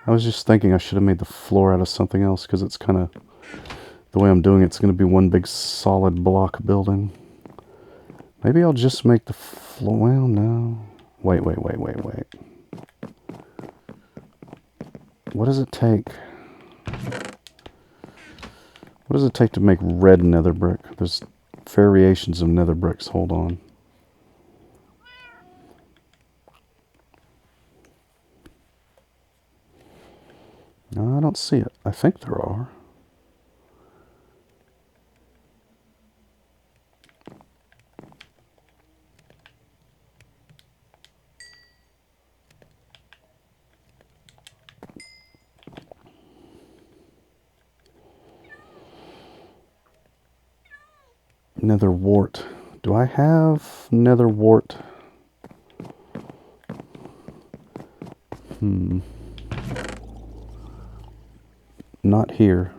I was just thinking I should have made the floor out of something else, because it's kind of, the way I'm doing it's going to be one big solid block building. Maybe I'll just make the floor, well, no. Wait. What does it take? What does it take to make red nether brick? There's variations of nether bricks, hold on. No, I don't see it. I think there are. Nether wart. Do I have nether wart? Not here.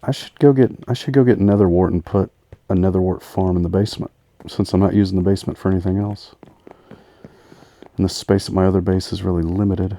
I should go get nether wart and put a nether wart farm in the basement, since I'm not using the basement for anything else. And the space at my other base is really limited.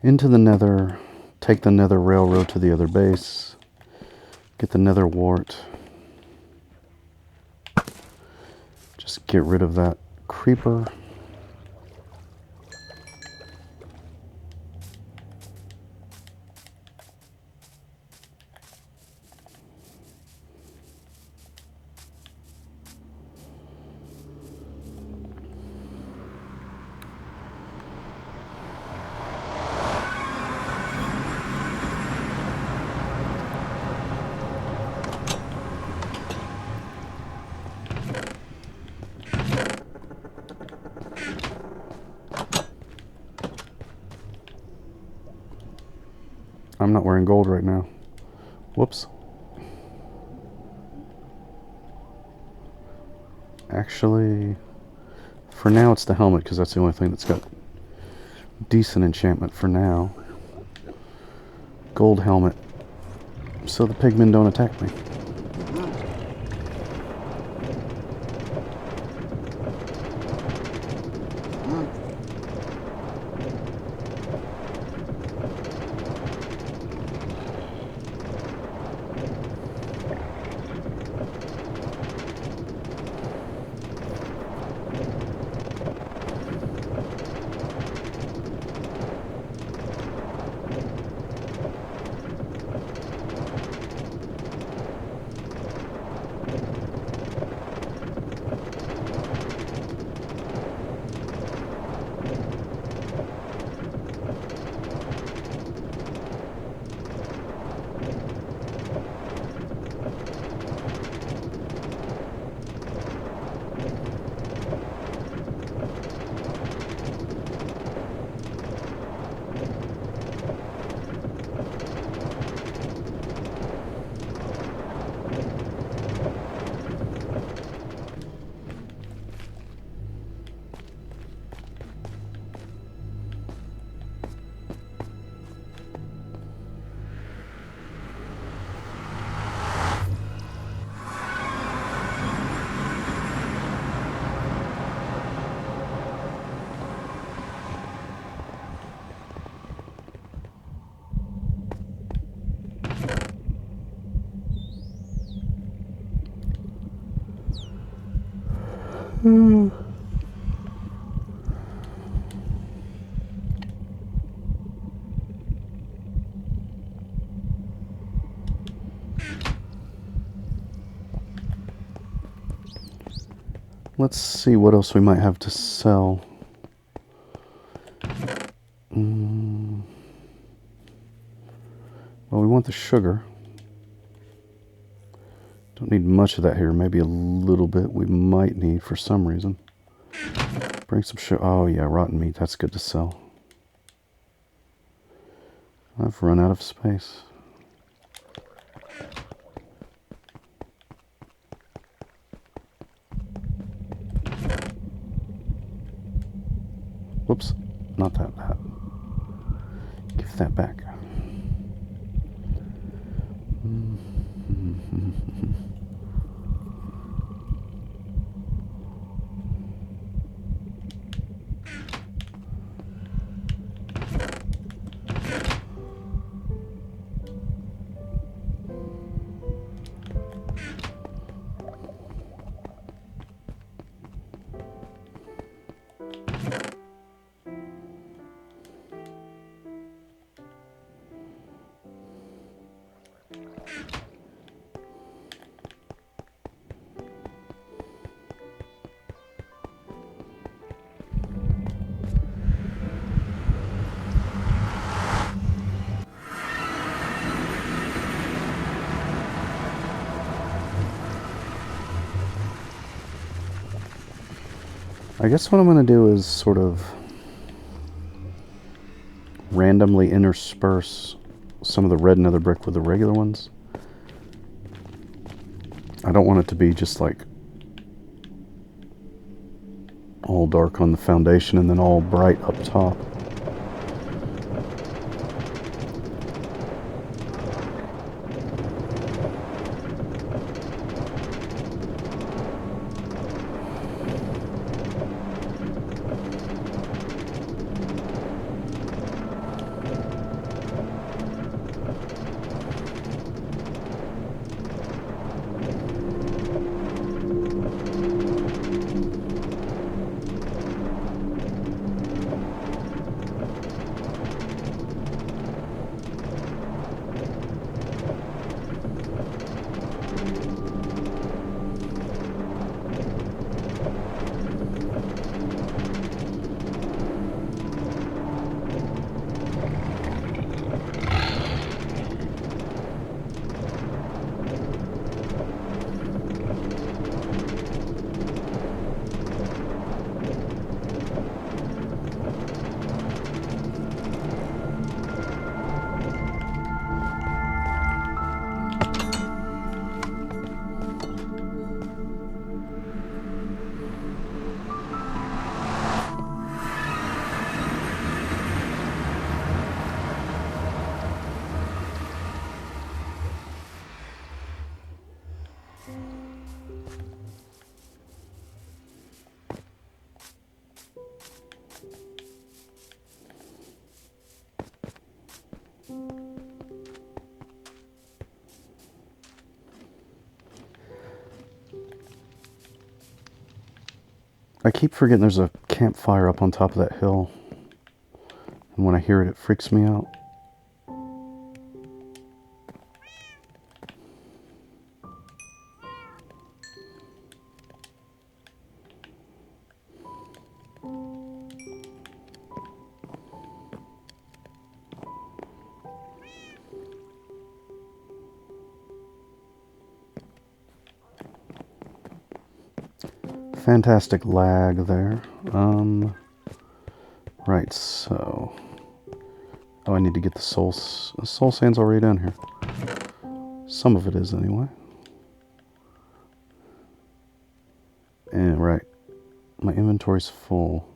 Into the nether, take the nether railroad to the other base, get the nether wart, just get rid of that creeper. I'm not wearing gold right now. Whoops. Actually, for now it's the helmet because that's the only thing that's got decent enchantment for now. Gold helmet, so the pigmen don't attack me. Let's see what else we might have to sell. Well, we want the sugar. Don't need much of that here. Maybe a little bit we might need for some reason. Bring some sugar. Oh yeah, rotten meat. That's good to sell. I've run out of space. Whoops, not that. Give that back. I guess what I'm going to do is sort of randomly intersperse some of the red nether brick with the regular ones. I don't want it to be just like all dark on the foundation and then all bright up top. I keep forgetting there's a campfire up on top of that hill. And when I hear it, it freaks me out. Fantastic lag there. Right, so... Oh, I need to get the soul sand's already down here. Some of it is, anyway. And, right. My inventory's full.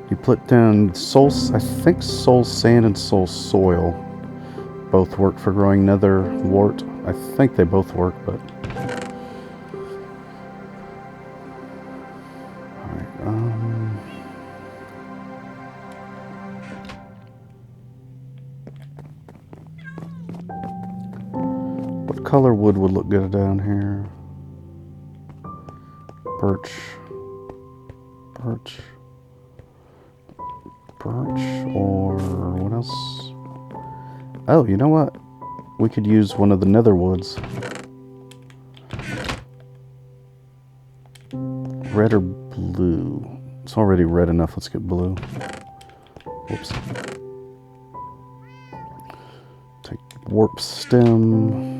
You put down I think soul sand and soul soil both work for growing nether wart. I think they both work, but... Alright, what color wood would look good down here? Birch. Birch. Birch, or what else? Oh, you know what? We could use one of the nether woods. Red or blue? It's already red enough. Let's get blue. Whoops. Take warp stem.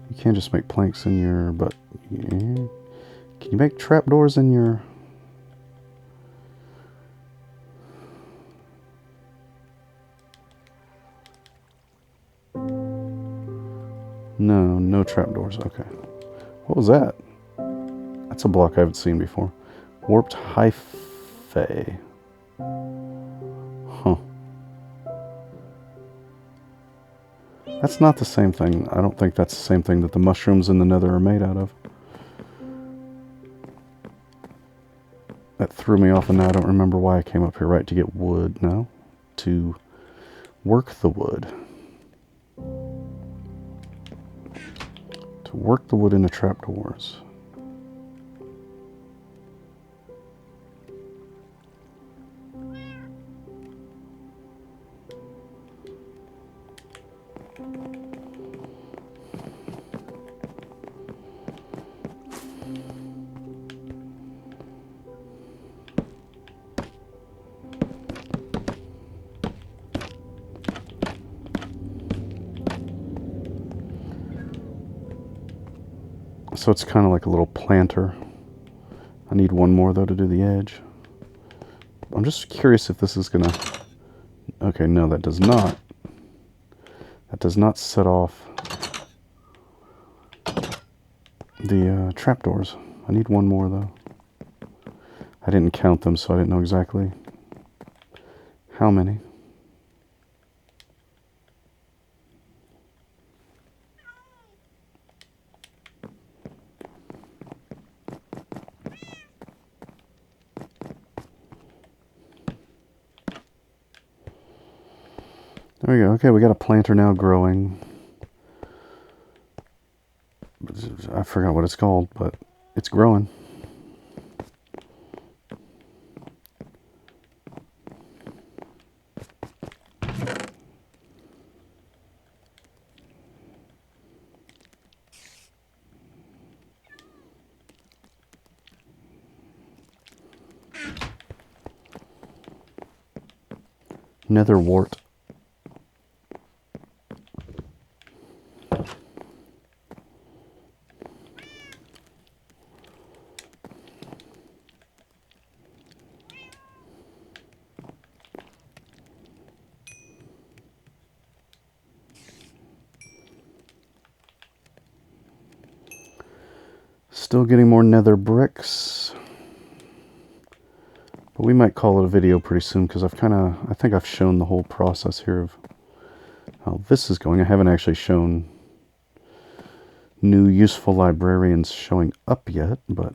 You can't just make planks in your... But yeah. Can you make trapdoors in your... No, no trapdoors. Okay. What was that? That's a block I haven't seen before. Warped hyphae. Huh. That's not the same thing. I don't think that's the same thing that the mushrooms in the nether are made out of. That threw me off, and now I don't remember why I came up here. Right, to get wood. No. To work the wood. To work the wood into trapdoors. So it's kind of like a little planter. I need one more, though, to do the edge. I'm just curious if this is going to... Okay, no, that does not. That does not set off the trapdoors. I need one more, though. I didn't count them, so I didn't know exactly how many. There we go. Okay, we got a planter now growing. I forgot what it's called, but it's growing. Nether wart. Still getting more nether bricks. But we might call it a video pretty soon because I think I've shown the whole process here of how this is going. I haven't actually shown new useful librarians showing up yet, but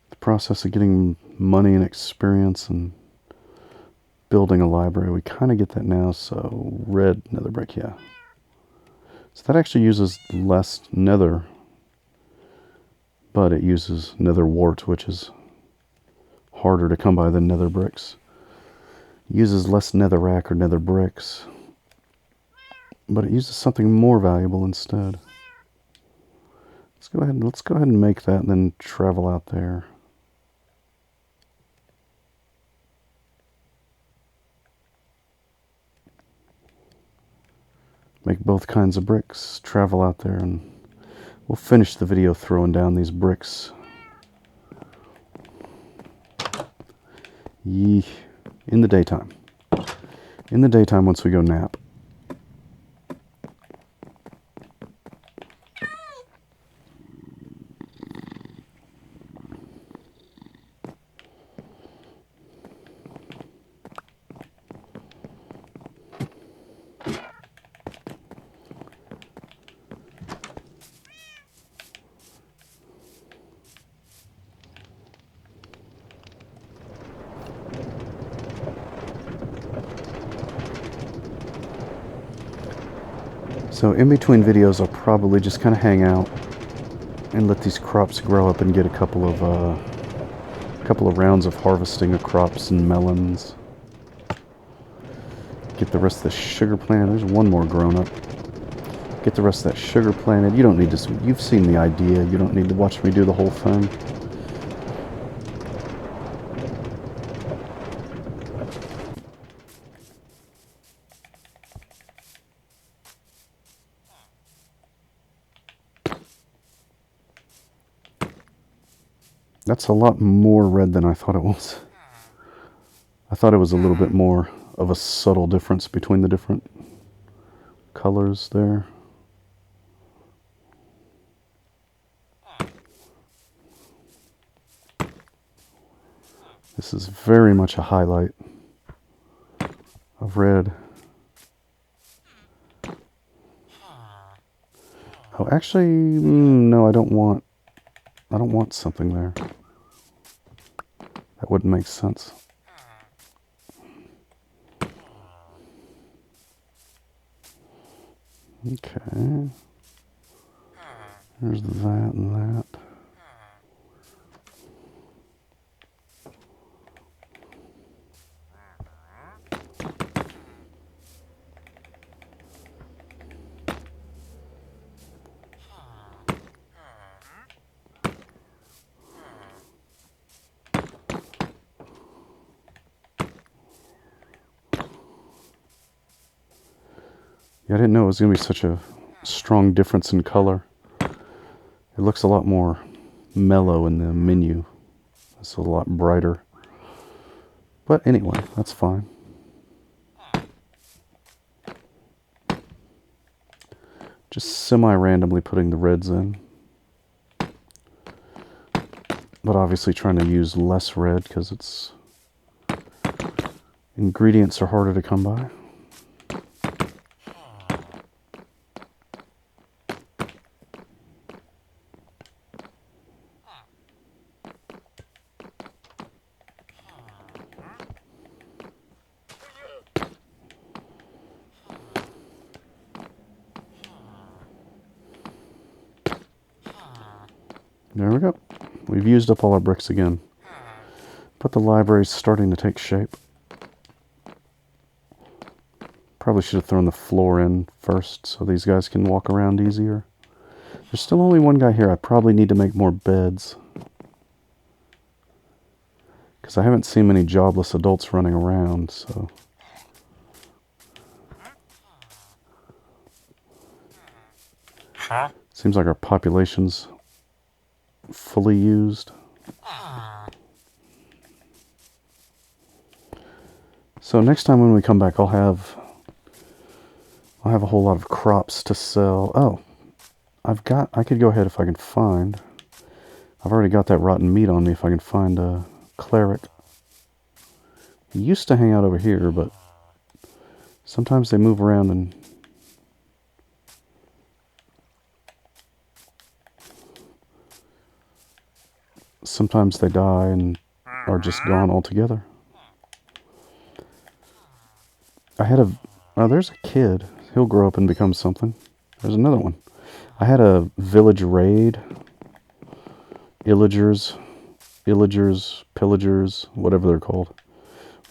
the process of getting money and experience and building a library, we kind of get that now. So red nether brick, yeah. So that actually uses less nether, but it uses nether wart, which is harder to come by than nether bricks. It uses less netherrack or nether bricks, but it uses something more valuable instead. Let's go ahead and make that and then travel out there. Make both kinds of bricks, travel out there, and we'll finish the video throwing down these bricks. Yee. In the daytime. In the daytime once we go nap. So in between videos, I'll probably just kind of hang out and let these crops grow up and get a couple of rounds of harvesting of crops and melons. Get the rest of the sugar planted. There's one more grown up. Get the rest of that sugar planted. You don't need to. You've seen the idea. You don't need to watch me do the whole thing. That's a lot more red than I thought it was. I thought it was a little bit more of a subtle difference between the different colors there. This is very much a highlight of red. Oh, actually, no, I don't want something there. That wouldn't make sense. Okay. There's that and that. Yeah, I didn't know it was going to be such a strong difference in color. It looks a lot more mellow in the menu. It's a lot brighter. But anyway, that's fine. Just semi-randomly putting the reds in. But obviously trying to use less red because ingredients are harder to come by. There we go. We've used up all our bricks again. But the library's starting to take shape. Probably should have thrown the floor in first so these guys can walk around easier. There's still only one guy here. I probably need to make more beds. Because I haven't seen many jobless adults running around, so... Seems like our population's fully used. So next time when we come back, I'll have a whole lot of crops to sell. Oh, I could go ahead if I can find. I've already got that rotten meat on me if I can find a cleric. He used to hang out over here, but sometimes they move around and sometimes they die and are just gone altogether. Oh, there's a kid. He'll grow up and become something. There's another one. I had a village raid. Illagers, pillagers, whatever they're called,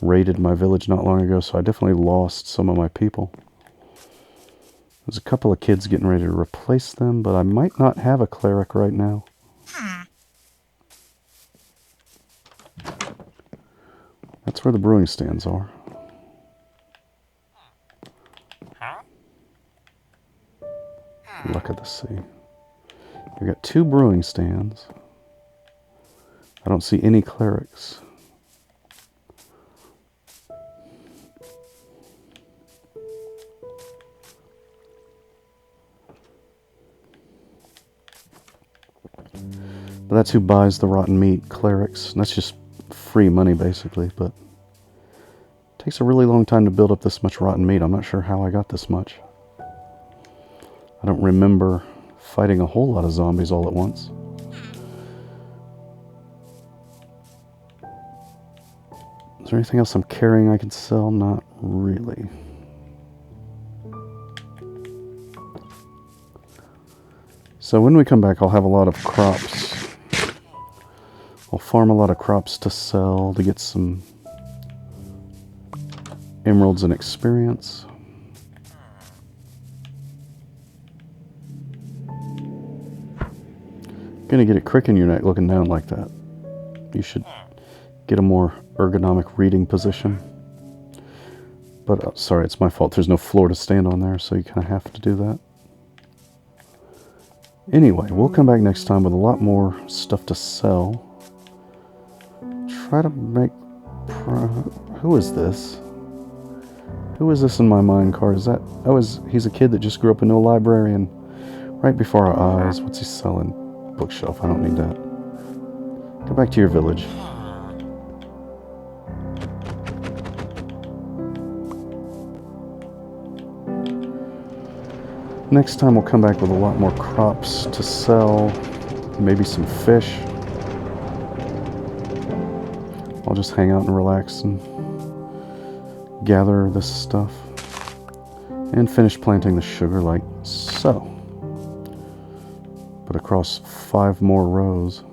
raided my village not long ago, so I definitely lost some of my people. There's a couple of kids getting ready to replace them, but I might not have a cleric right now. That's where the brewing stands are. Look at the sea. We got 2 brewing stands. I don't see any clerics. But that's who buys the rotten meat, clerics. And that's just free money, basically. But it takes a really long time to build up this much rotten meat. I'm not sure how I got this much. I don't remember fighting a whole lot of zombies all at once. Is there anything else I'm carrying I can sell? Not really. So when we come back, I'll have a lot of crops. I'll farm a lot of crops to sell to get some emeralds and experience. Gonna get a crick in your neck looking down like that. You should get a more ergonomic reading position. But sorry, it's my fault. There's no floor to stand on there, so you kind of have to do that. Anyway, we'll come back next time with a lot more stuff to sell. Try to make... Who is this? Who is this in my mine cart? Is that... Oh, he's a kid that just grew up into a librarian right before our eyes. What's he selling? Bookshelf. I don't need that. Go back to your village. Next time we'll come back with a lot more crops to sell. Maybe some fish. I'll just hang out and relax and gather this stuff. And finish planting the sugar like so. But across 5 more rows.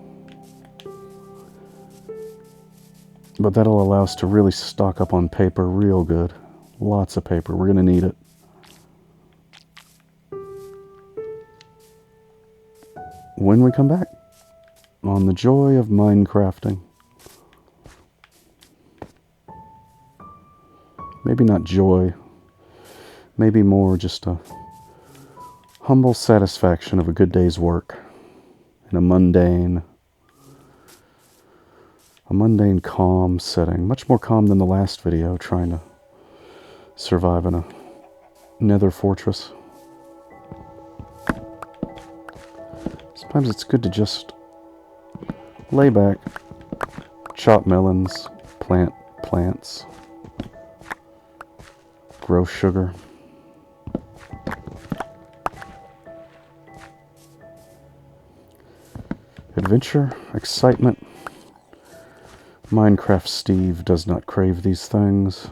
But that'll allow us to really stock up on paper real good. Lots of paper. We're going to need it. When we come back on the joy of Minecrafting. Maybe not joy. Maybe more just a humble satisfaction of a good day's work in a mundane, calm setting. Much more calm than the last video, trying to survive in a nether fortress. Sometimes it's good to just lay back, chop melons, plant plants, grow sugar. Adventure, excitement. Minecraft Steve does not crave these things.